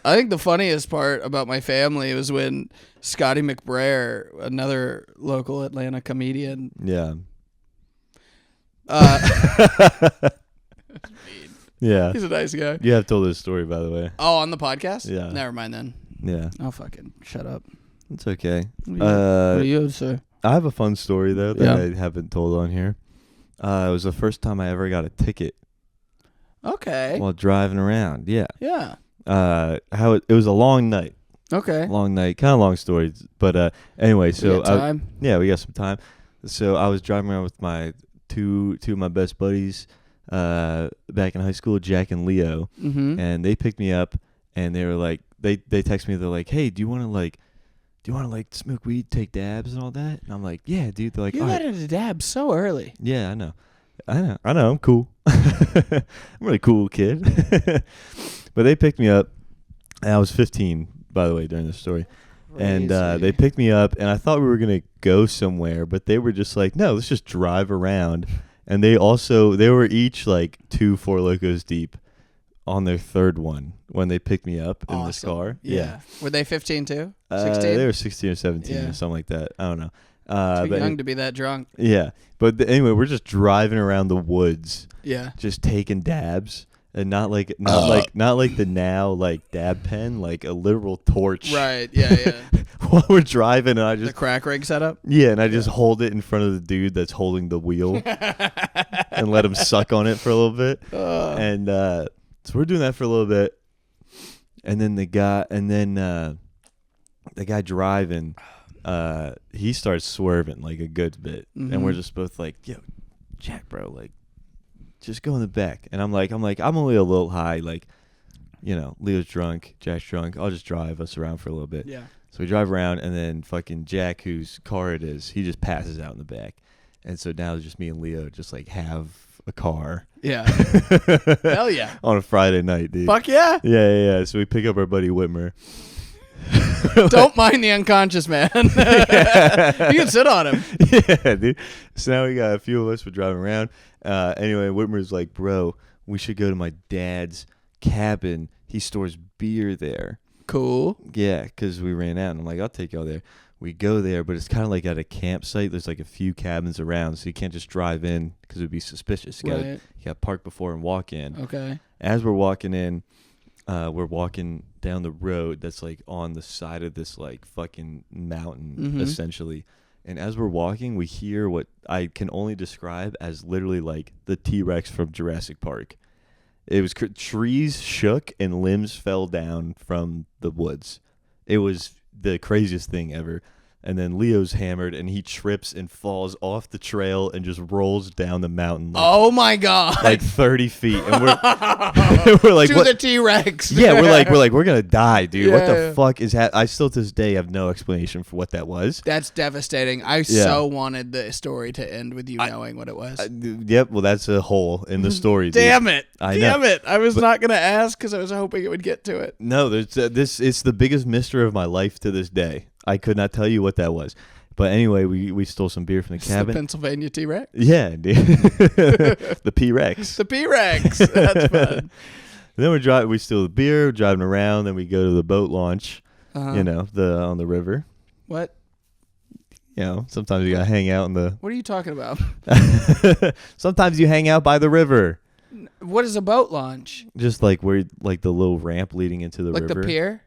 I think the funniest part about my family was when Scotty McBrayer, another local Atlanta comedian, Yeah. Yeah. He's a nice guy. You have told this story, by the way. Oh, on the podcast? Yeah. Never mind then. Yeah. Oh, fucking shut up. It's okay. What do you say? I have a fun story, though, that Yeah. I haven't told on here. It was the first time I ever got a ticket Okay. while driving around. Yeah. Yeah. It was a long night. Okay. Long night. Kind of long story. But anyway, so We got time? we got some time. So I was driving around with my two of my best buddies back in high school, Jack and Leo, and they picked me up, and they were like, they texted me, they're like, hey, do you want to smoke weed, take dabs and all that? And I'm like, yeah, dude. They're like, You all got right. into dabs so early. Yeah, I know. I'm cool. I'm a really cool kid. But they picked me up, and I was 15, by the way, during this story. And they picked me up, and I thought we were going to go somewhere, but they were just like, no, let's just drive around. And they were each like 2 Four Locos deep on their third one when they picked me up in this car. Yeah. Were they 15 too? 16? They were 16 or 17 or something like that. I don't know. Too young to be that drunk. Yeah. But anyway, we're just driving around the woods. Yeah. Just taking dabs. And not like the now like dab pen, like a literal torch. Right. Yeah. While we're driving, and I just the crack rig setup. Yeah, and I just hold it in front of the dude that's holding the wheel, and let him suck on it for a little bit. And so we're doing that for a little bit, and then the guy driving, he starts swerving like a good bit, and we're just both like, "Yo, Jack, bro, like." Just go in the back. And I'm like, I'm only a little high. Like, you know, Leo's drunk, Jack's drunk. I'll just drive us around for a little bit. Yeah. So we drive around, and then fucking Jack, whose car it is, he just passes out in the back. And so now it's just me and Leo just like have a car. Yeah. Hell yeah. On a Friday night, dude. Fuck yeah. Yeah. So we pick up our buddy Whitmer. Don't mind the unconscious man. You can sit on him. Yeah, dude. So now we got a few of us. We're driving around. Anyway, Whitmer's like, bro, we should go to my dad's cabin. He stores beer there. Cool. Yeah, because we ran out. And I'm like, I'll take y'all there. We go there, but it's kind of like at a campsite. There's like a few cabins around, so you can't just drive in because it would be suspicious. You got to park before and walk in. Okay. As we're walking in, we're walking down the road that's like on the side of this like fucking mountain, essentially. And as we're walking, we hear what I can only describe as literally like the T-Rex from Jurassic Park. It was trees shook and limbs fell down from the woods. It was the craziest thing ever. And then Leo's hammered, and he trips and falls off the trail and just rolls down the mountain. Like, oh my god! Like 30 feet, and we're we're like, to what? The T-Rex. Yeah, we're gonna die, dude. Yeah, what the fuck is I still to this day have no explanation for what that was. That's devastating. I so wanted the story to end with you knowing what it was. Yep. Well, that's a hole in the story. Damn it! Damn it! I was not gonna ask because I was hoping it would get to it. No, there's this. It's the biggest mystery of my life to this day. I could not tell you what that was. But anyway, we stole some beer from the cabin. The Pennsylvania T-Rex? Yeah, dude. The P-Rex. The P-Rex. That's fun. And then we steal the beer, we're driving around, then we go to the boat launch, you know, on the river. What? You know, sometimes you got to hang out in the... What are you talking about? Sometimes you hang out by the river. What is a boat launch? Just like where, like the little ramp leading into the river. Like the pier?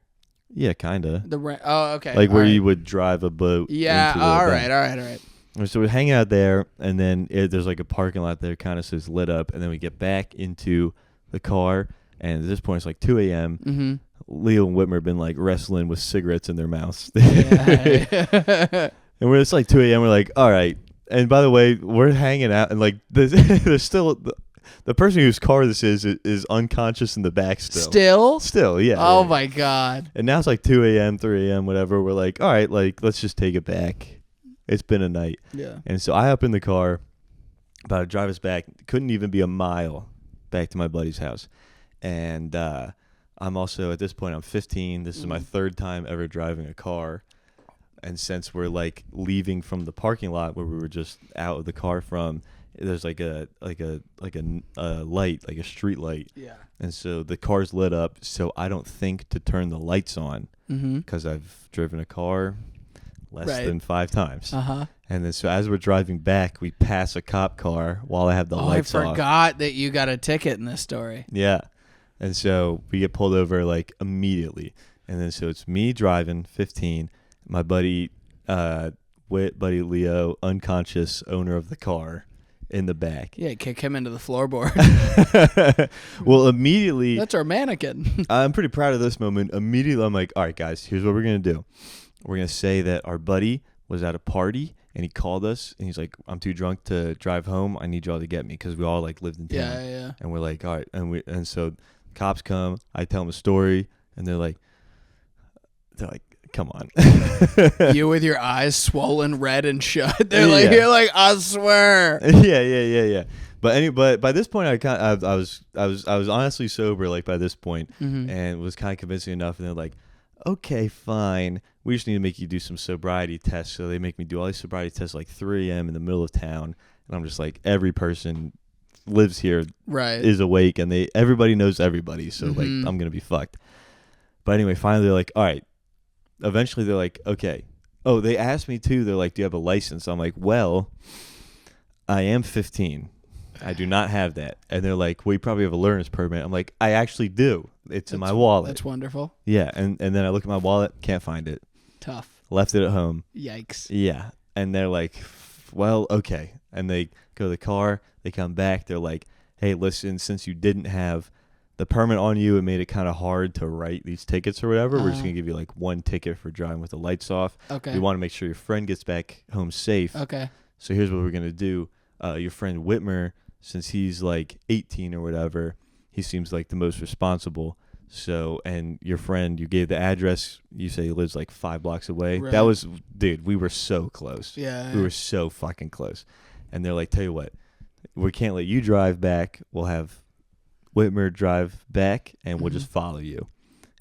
Yeah, kind of. Oh, okay. Like where you would drive a boat. Yeah, all right. So we're hanging out there, and then there's like a parking lot there, kind of says lit up, and then we get back into the car, and at this point it's like 2 a.m. Mm-hmm. Leo and Whitmer have been like wrestling with cigarettes in their mouths. Yeah. And it's like 2 a.m. We're like, all right. And by the way, we're hanging out, and like there's still... The person whose car this is unconscious in the back still. Still, yeah. Oh, my God. And now it's like 2 a.m., 3 a.m., whatever. We're like, all right, like, let's just take it back. It's been a night. Yeah. And so I hop in the car, about to drive us back. Couldn't even be a mile back to my buddy's house. And I'm also, at this point, I'm 15. This is my third time ever driving a car. And since we're, like, leaving from the parking lot where we were just out of the car from, there's like a light, like a street light. Yeah. And so the car's lit up, so I don't think to turn the lights on because I've driven a car less than 5 times. Uh-huh. And then so as we're driving back, we pass a cop car while I have the lights off. I forgot that you got a ticket in this story. Yeah. And so we get pulled over like immediately. And then so it's me driving, 15, my buddy Leo, unconscious owner of the car, in the back. Yeah, kick him into the floorboard. Well, immediately... That's our mannequin. I'm pretty proud of this moment. Immediately, I'm like, all right, guys, here's what we're going to do. We're going to say that our buddy was at a party, and he called us, and he's like, I'm too drunk to drive home. I need y'all to get me, because we all, like, lived in town. Yeah. And we're like, all right. And so cops come. I tell them a story, and they're like, come on. You with your eyes swollen red and shut. You're like, I swear. Yeah. But by this point, I was honestly sober, like by this point, and was kind of convincing enough. And they're like, okay, fine. We just need to make you do some sobriety tests. So they make me do all these sobriety tests like 3 a.m. in the middle of town. And I'm just like, every person lives here, is awake, and everybody knows everybody. So like, I'm gonna be fucked. But anyway, finally they're like, all right. Eventually they're like, okay, Oh, they asked me too. They're like, "Do you have a license?" I'm like, "Well, I am 15. I do not have that." And they're like, "Well, you probably have a learner's permit." I'm like, "I actually do. It's in my wallet." That's wonderful. Yeah, and then I look at my wallet, can't find it. Tough. Left it at home. Yikes. Yeah, and they're like, "Well, okay." And they go to the car. They come back. They're like, "Hey, listen, since you didn't have the permit on you, it made it kind of hard to write these tickets or whatever. We're just gonna give you like one ticket for driving with the lights off. Okay. We want to make sure your friend gets back home safe. Okay. So here's what we're gonna do. Your friend Whitmer, since he's like 18 or whatever, he seems like the most responsible. So, and your friend, you gave the address. You say he lives like 5 blocks away. Right. That was, dude, we were so close. Yeah. We were so fucking close. And they're like, tell you what, we can't let you drive back. We'll have Whitmer drive back, and we'll just follow you.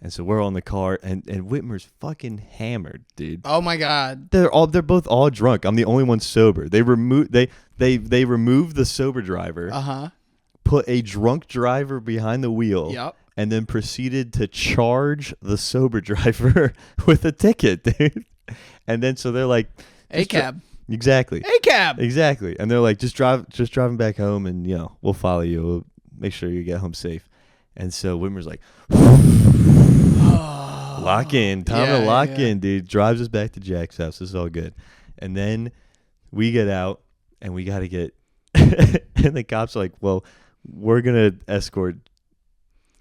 And so we're on the car, and Whitmer's fucking hammered, dude. Oh my God. They're both all drunk. I'm the only one sober. They removed the sober driver, put a drunk driver behind the wheel, Yep. and then proceeded to charge the sober driver with a ticket, dude. And then so they're like, A cab. Exactly. A cab. Exactly. And they're like, just driving back home, and we'll follow you. We'll make sure you get home safe. And so Whitmer's like, lock in. Time to lock in, dude. Drives us back to Jack's house. This is all good. And then we get out, and we got to get, and the cops are like, well, we're going to escort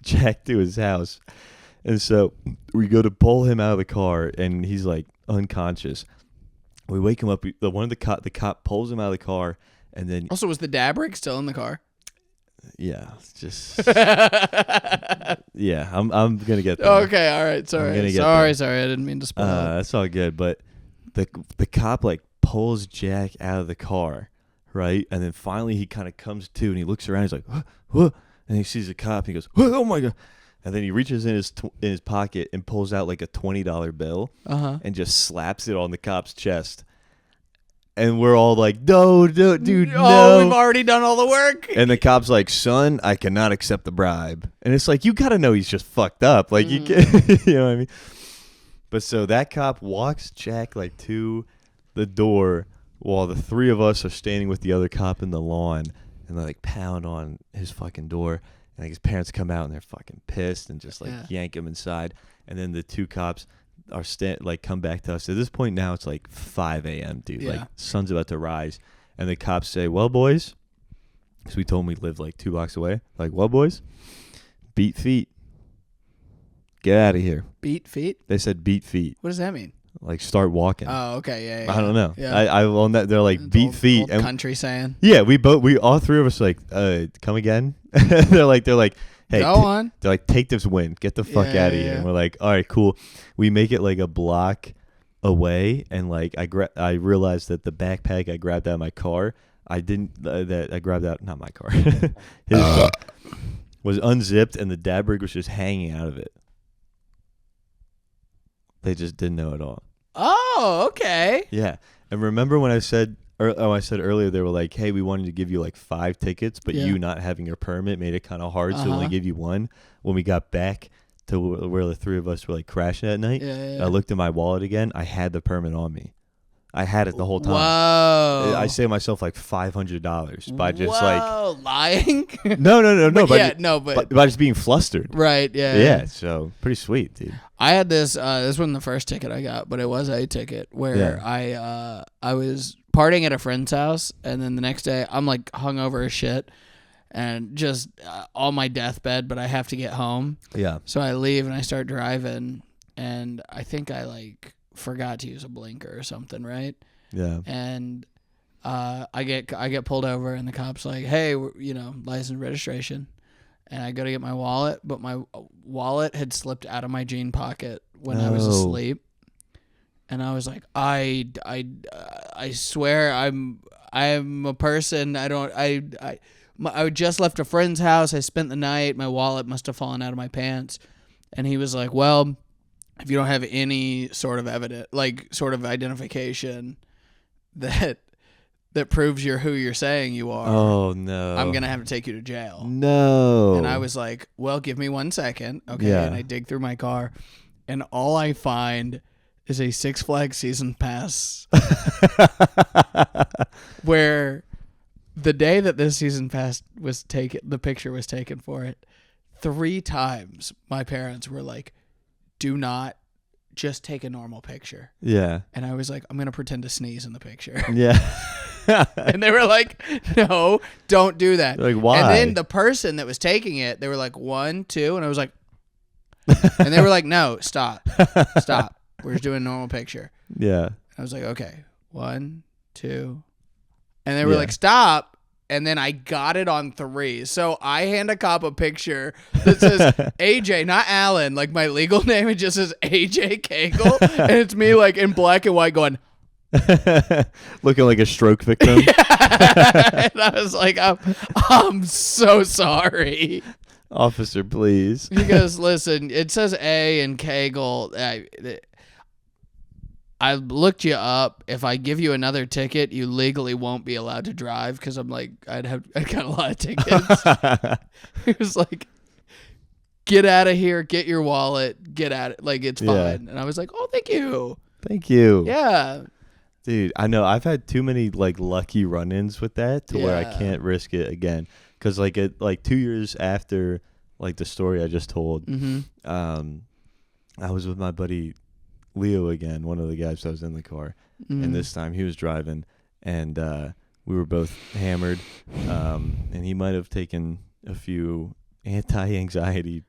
Jack to his house. And so we go to pull him out of the car, and he's like unconscious. We wake him up. The cop pulls him out of the car, and then Also, was the dab rig still in the car? yeah, it's just yeah. I'm gonna get there. Okay, all right. Sorry, I didn't mean to spoil. That's all good. But the cop like pulls Jack out of the car, right? And then finally he kind of comes to, and he looks around. He's like, "What?" And he sees the cop. And he goes, "Oh my God!" And then he reaches in his pocket and pulls out like a $20 bill, and just slaps it on the cop's chest. And we're all like, no, dude, no. Oh, we've already done all the work. And the cop's like, son, I cannot accept the bribe. And it's like, you got to know he's just fucked up. Like, you can't, you know what I mean? But so that cop walks Jack like to the door while the three of us are standing with the other cop in the lawn. And they like pound on his fucking door. And like his parents come out and they're fucking pissed and just like yank him inside. And then the two cops are come back to us. At this point now it's like 5 a.m., dude. Like sun's about to rise. And the cops say, well, boys, because we told them we lived like 2 blocks away. Like, well, boys, beat feet. Get out of here. Beat feet? They said beat feet. What does that mean? Like start walking. Oh, okay, yeah. I don't know. Yeah. I on that they're like It's beat feet. old country saying. Yeah, we all three of us like, come again. they're like, hey, go on. They're like, take this win, get the fuck out of here. And we're like, all right, cool. We make it like a block away, and like I realized that the backpack I grabbed out of my car, I grabbed out, not my car, his car was unzipped, and the dab rig was just hanging out of it. They just didn't know at all. Oh, okay. Yeah. And remember when I said earlier, they were like, hey, we wanted to give you like 5 tickets, but you not having your permit made it kind of hard, so we only give you 1. When we got back to where the three of us were like crashing that night, I looked at my wallet again. I had the permit on me. I had it the whole time. Whoa. I saved myself like $500 by just like lying. No. But by just being flustered. Right. Yeah. So pretty sweet, dude. I had this. This wasn't the first ticket I got, but it was a ticket where I was partying at a friend's house, and then the next day I'm like hungover as shit, and just on my deathbed, but I have to get home. Yeah. So I leave and I start driving, and I think I like forgot to use a blinker or something, right? Yeah. And I get pulled over, and the cop's like, hey, license registration. And I go to get my wallet, but my wallet had slipped out of my jean pocket when I was asleep. And I was like, I swear I'm a person. I just left a friend's house. I spent the night. My wallet must have fallen out of my pants. And he was like, well, if you don't have any sort of evidence, like sort of identification that proves you're who you're saying you are. Oh, no. I'm going to have to take you to jail. No. And I was like, well, give me 1 second. Okay. Yeah. And I dig through my car, and all I find is a Six Flags season pass where the day that this season pass was taken, the picture was taken for it, 3 times my parents were like, do not just take a normal picture. Yeah. And I was like, I'm going to pretend to sneeze in the picture. Yeah. And they were like, no, don't do that. Like, why? And then the person that was taking it, they were like, 1, 2. And I was like, and they were like, no, stop. We're just doing a normal picture. Yeah. And I was like, okay, 1, 2. And they were like, stop. And then I got it on 3. So I hand a cop a picture that says AJ, not Alan. Like my legal name, it just says AJ Cagle. And it's me like in black and white going, looking like a stroke victim. And I was like, I'm so sorry. Officer, please. He goes, listen, it says A and Cagle. I looked you up. If I give you another ticket, you legally won't be allowed to drive, because I'm like, I got a lot of tickets. He was like, get out of here, get your wallet, get out. Like, it's fine. And I was like, oh, thank you. Thank you. Yeah. Dude, I know I've had too many like lucky run-ins with that to where I can't risk it again. Because like 2 years after like the story I just told, I was with my buddy Leo again, one of the guys that was in the car, and this time he was driving, and we were both hammered, and he might have taken a few anti-anxiety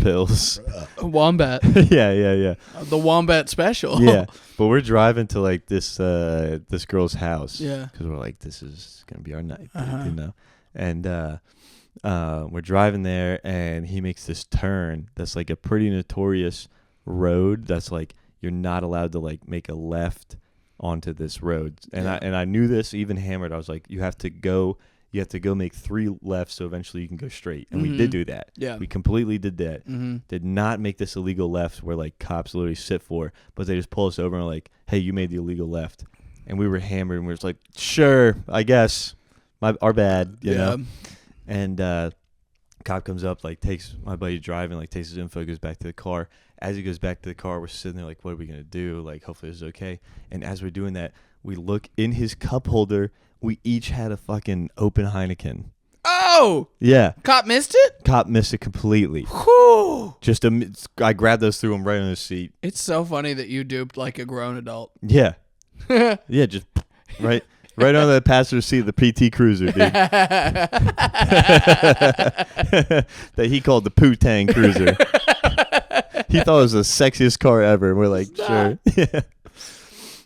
pills. Wombat. Yeah. The Wombat special. Yeah, but we're driving to like this girl's house. Yeah, because we're like, this is gonna be our night, you know. And we're driving there, and he makes this turn that's like a pretty notorious road that's like you're not allowed to like make a left onto this road. And I knew this, even hammered. I was like, you have to go make 3 lefts so eventually you can go straight. And we did do that. Yeah. We completely did that. Did not make this illegal left where like cops literally sit for, but they just pull us over and are like, hey, you made the illegal left. And we were hammered, and we were just like, sure, I guess. Our bad, you know? And cop comes up, like takes my buddy driving, like takes his info, goes back to the car. As he goes back to the car, we're sitting there like, what are we going to do? Like, hopefully this is okay. And as we're doing that, we look in his cup holder. We each had a fucking open Heineken. Oh! Yeah. Cop missed it? Cop missed it completely. Whew. I grabbed those, threw them right on his seat. It's so funny that you duped like a grown adult. Yeah. Yeah, just right on the passenger seat of the PT Cruiser, dude. That he called the Poo-Tang Cruiser. He thought it was the sexiest car ever. And we're like, sure.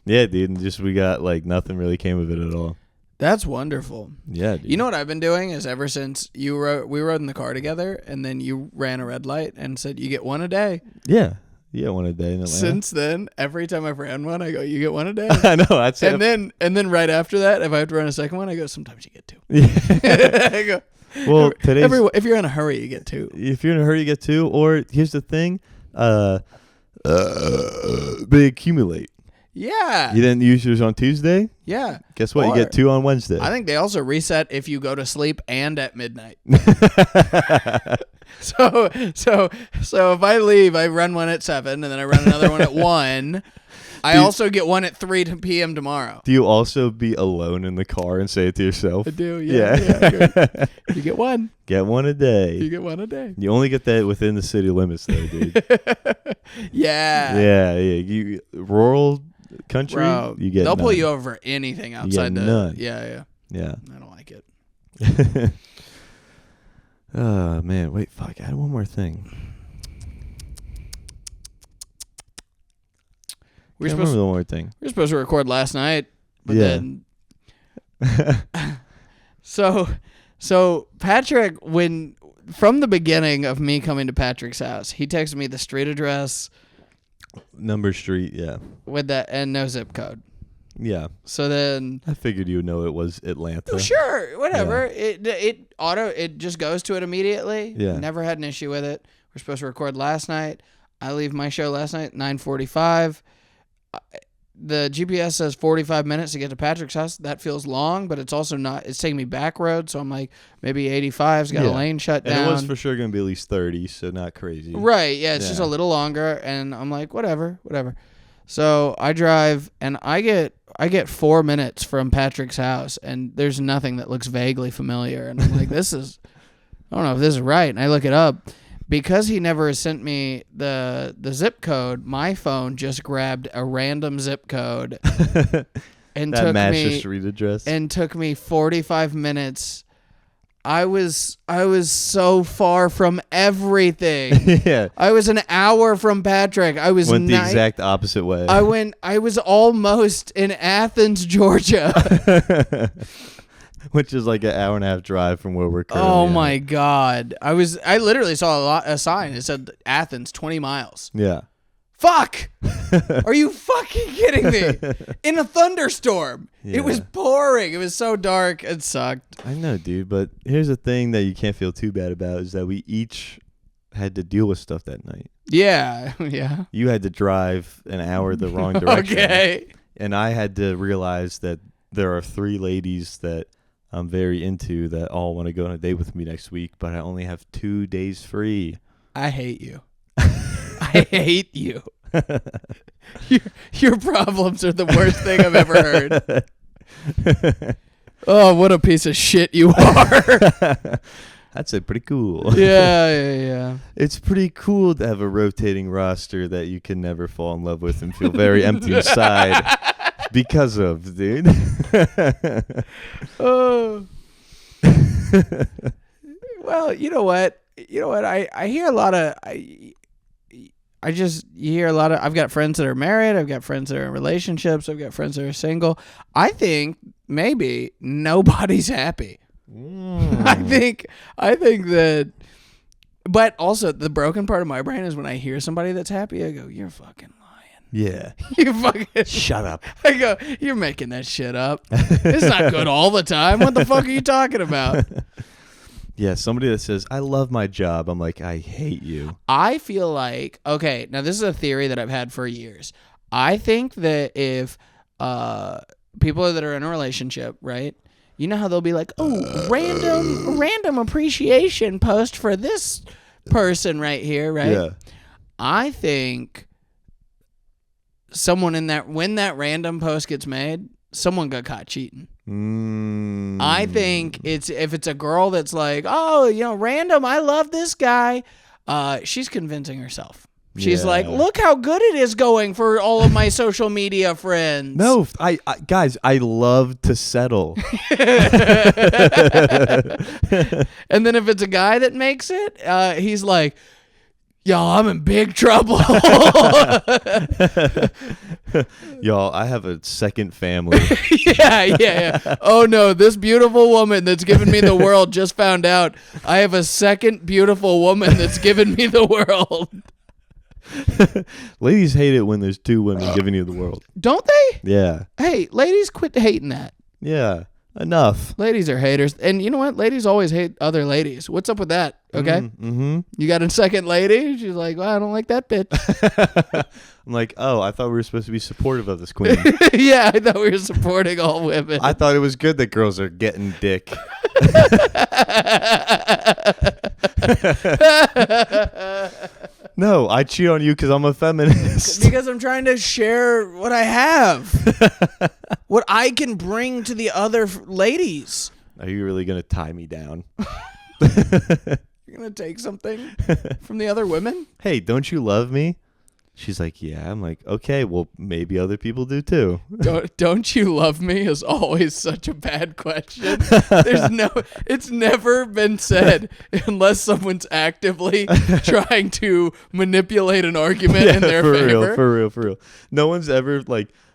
Yeah, dude. And just we got like nothing really came of it at all. That's wonderful. Yeah, dude. You know what I've been doing is ever since we rode in the car together, and then you ran a red light and said you get 1 a day. Yeah. Yeah, 1 a day in Atlanta. Since then, every time I've ran one, I go, you get 1 a day. I know. That's it. And then right after that, if I have to run a second one, I go, sometimes you get 2. Yeah. I go, well, if you're in a hurry, you get 2. If you're in a hurry, you get 2. Or here's the thing, they accumulate. Yeah. You didn't use yours on Tuesday? Yeah. Guess what? You get 2 on Wednesday. I think they also reset if you go to sleep and at midnight. So if I leave, I run one at 7, and then I run another one at 1. I also get one at 3 p.m. tomorrow. Do you also be alone in the car and say it to yourself? I do, yeah. You get 1. Get 1 a day. You get 1 a day. You only get that within the city limits, though, dude. Yeah. Yeah. Rural country, bro, you get they'll none. pull you over for anything outside none. Yeah. Yeah. I don't like it. Oh, man. Wait, fuck. I had one more thing. We were supposed to record last night, but then so Patrick, from the beginning of me coming to Patrick's house, he texted me the street address, number street, yeah, with that and no zip code. Yeah. So then I figured you would know it was Atlanta. Oh, sure, whatever. Yeah. It just goes to it immediately. Yeah. Never had an issue with it. We're supposed to record last night. I leave my show last night at 9:45. The GPS says 45 minutes to get to Patrick's house. That feels long, but it's also not. It's taking me back road, so I'm like, maybe 85's got a lane shut down. And it was for sure going to be at least 30, so not crazy. Right, yeah, it's just a little longer, and I'm like, whatever. So I drive, and I get 4 minutes from Patrick's house, and there's nothing that looks vaguely familiar. And I'm like, I don't know if this is right. And I look it up. Because he never sent me the zip code, my phone just grabbed a random zip code and took me 45 minutes. I was so far from everything. Yeah. I was an hour from Patrick. I was went the exact opposite way. I was almost in Athens, Georgia. Which is like an hour and a half drive from where we're currently Oh my God. I literally saw a sign. It said Athens, 20 miles. Yeah. Fuck! Are you fucking kidding me? In a thunderstorm. Yeah. It was pouring. It was so dark. It sucked. I know, dude, but here's the thing that you can't feel too bad about is that we each had to deal with stuff that night. Yeah. Yeah. You had to drive an hour the wrong direction. Okay. And I had to realize that there are 3 ladies that I'm very into that all want to go on a date with me next week, but I only have 2 days free. I hate you. I hate you. Your problems are the worst thing I've ever heard. Oh, what a piece of shit you are. That's pretty cool. Yeah. It's pretty cool to have a rotating roster that you can never fall in love with and feel very empty inside. Because of, dude. Oh. Well, you know what? I hear a lot of you hear a lot of. I've got friends that are married. I've got friends that are in relationships. I've got friends that are single. I think maybe nobody's happy. I think that. But also, the broken part of my brain is when I hear somebody that's happy, I go, "You're fucking." Yeah. You fucking shut up. I go, you're making that shit up. It's not good all the time. What the fuck are you talking about? Yeah, somebody that says, I love my job. I'm like, I hate you. I feel like, okay, now this is a theory that I've had for years. I think that if people that are in a relationship, right? You know how they'll be like, oh, random appreciation post for this person right here, right? Yeah. I think someone when that random post gets made, someone got caught cheating. I think if it's a girl that's like, oh, random, I love this guy. She's convincing herself. She's like, look how good it is going for all of my social media friends. No, guys, I love to settle. And then if it's a guy that makes it, he's like, y'all, I'm in big trouble. Y'all, I have a second family. Yeah. Oh, no, this beautiful woman that's given me the world just found out I have a second beautiful woman that's given me the world. Ladies hate it when there's 2 women giving you the world. Don't they? Yeah. Hey, ladies, quit hating that. Yeah. Enough. Ladies are haters. And you know what? Ladies always hate other ladies. What's up with that? Okay? Mm-hmm. You got a second lady? She's like, well, I don't like that bitch. I'm like, oh, I thought we were supposed to be supportive of this queen. Yeah, I thought we were supporting all women. I thought it was good that girls are getting dick. No, I cheat on you because I'm a feminist. Because I'm trying to share what I have. What I can bring to the other ladies. Are you really going to tie me down? You're going to take something from the other women? Hey, don't you love me? She's like, yeah. I'm like, okay, well, maybe other people do too. Don't you love me is always such a bad question. It's never been said unless someone's actively trying to manipulate an argument in their favor. For real. No one's ever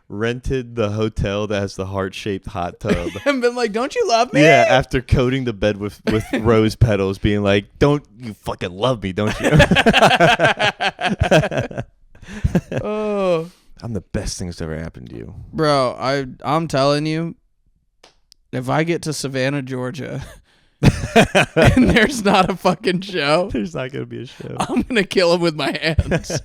rented the hotel that has the heart-shaped hot tub. And been like, don't you love me? Yeah, after coating the bed with rose petals, being like, don't you fucking love me, don't you? Oh, I'm the best things to ever happened to you, bro. I'm telling you, if I get to Savannah, Georgia, and there's not a fucking show, there's not gonna be a show. I'm gonna kill him with my hands.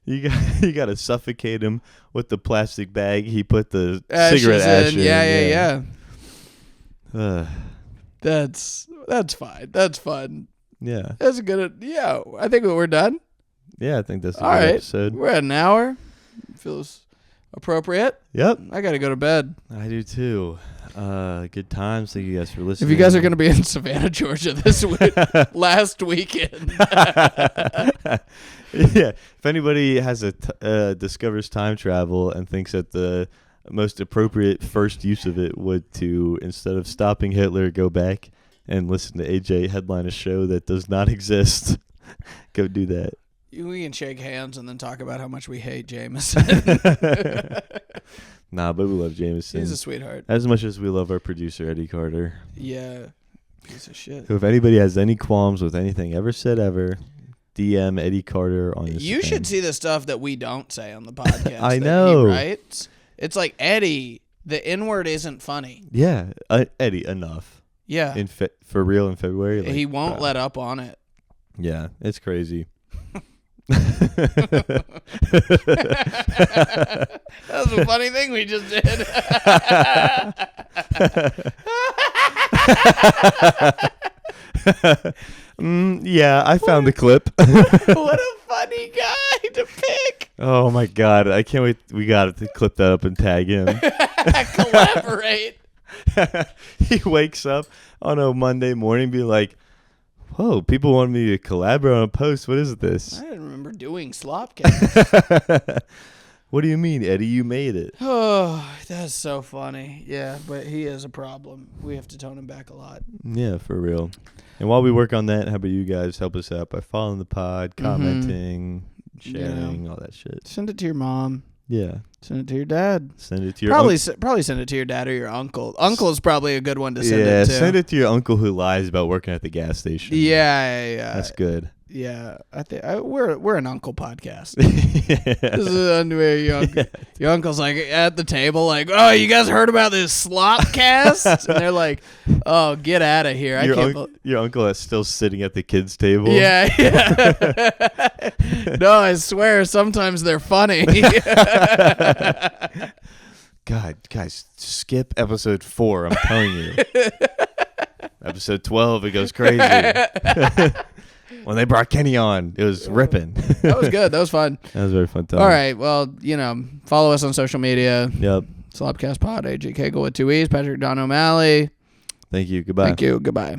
You got to suffocate him with the plastic bag he put the cigarette ash in. Yeah. That's fine. That's fun. Yeah. That's a good. Yeah, I think we're done. Yeah, I think that's a All good right. episode. We're at an hour. Feels appropriate. Yep. I got to go to bed. I do too. Good times. Thank you guys for listening. If you guys are going to be in Savannah, Georgia this week, last weekend. Yeah. If anybody has discovers time travel and thinks that the most appropriate first use of it would to, instead of stopping Hitler, go back and listen to AJ headline a show that does not exist, go do that. We can shake hands and then talk about how much we hate Jameson. Nah, but we love Jameson. He's a sweetheart. As much as we love our producer, Eddie Carter. Yeah. Piece of shit. So if anybody has any qualms with anything ever said ever, DM Eddie Carter on Instagram. You should see the stuff that we don't say on the podcast. I that know. He writes. It's like, Eddie, the N-word isn't funny. Yeah. Eddie, enough. Yeah. For real in February. He won't let up on it. Yeah, it's crazy. That was a funny thing we just did. Yeah, I found the clip. What a funny guy to pick. Oh my god, I can't wait. We got to clip that up and tag him. Collaborate. He wakes up on a Monday morning and be like, whoa, people want me to collaborate on a post. What is this? I didn't remember doing SlopCast. What do you mean, Eddie? You made it. Oh, that's so funny. Yeah, but he is a problem. We have to tone him back a lot. Yeah, for real. And while we work on that, how about you guys help us out by following the pod, commenting, sharing, all that shit. Send it to your mom. Yeah. Send it to your dad. Send it to your probably send it to your dad or your uncle. Uncle is probably a good one to send it to. Send it to your uncle who lies about working at the gas station. Yeah. That's good. Yeah, I think we're an uncle podcast. This is where your uncle's like at the table, like, oh, you guys heard about this SlopCast? And they're like, oh, get out of here! Your uncle is still sitting at the kids' table. Yeah. No, I swear, sometimes they're funny. God, guys, skip episode 4. I'm telling you. Episode 12, it goes crazy. When they brought Kenny on, it was ripping. That was good. That was fun. That was very fun time. All right. Well, follow us on social media. Yep. SlopCast Pod, AJ Cagle with 2 E's, Patrick Don O'Malley. Thank you. Goodbye. Thank you. Goodbye.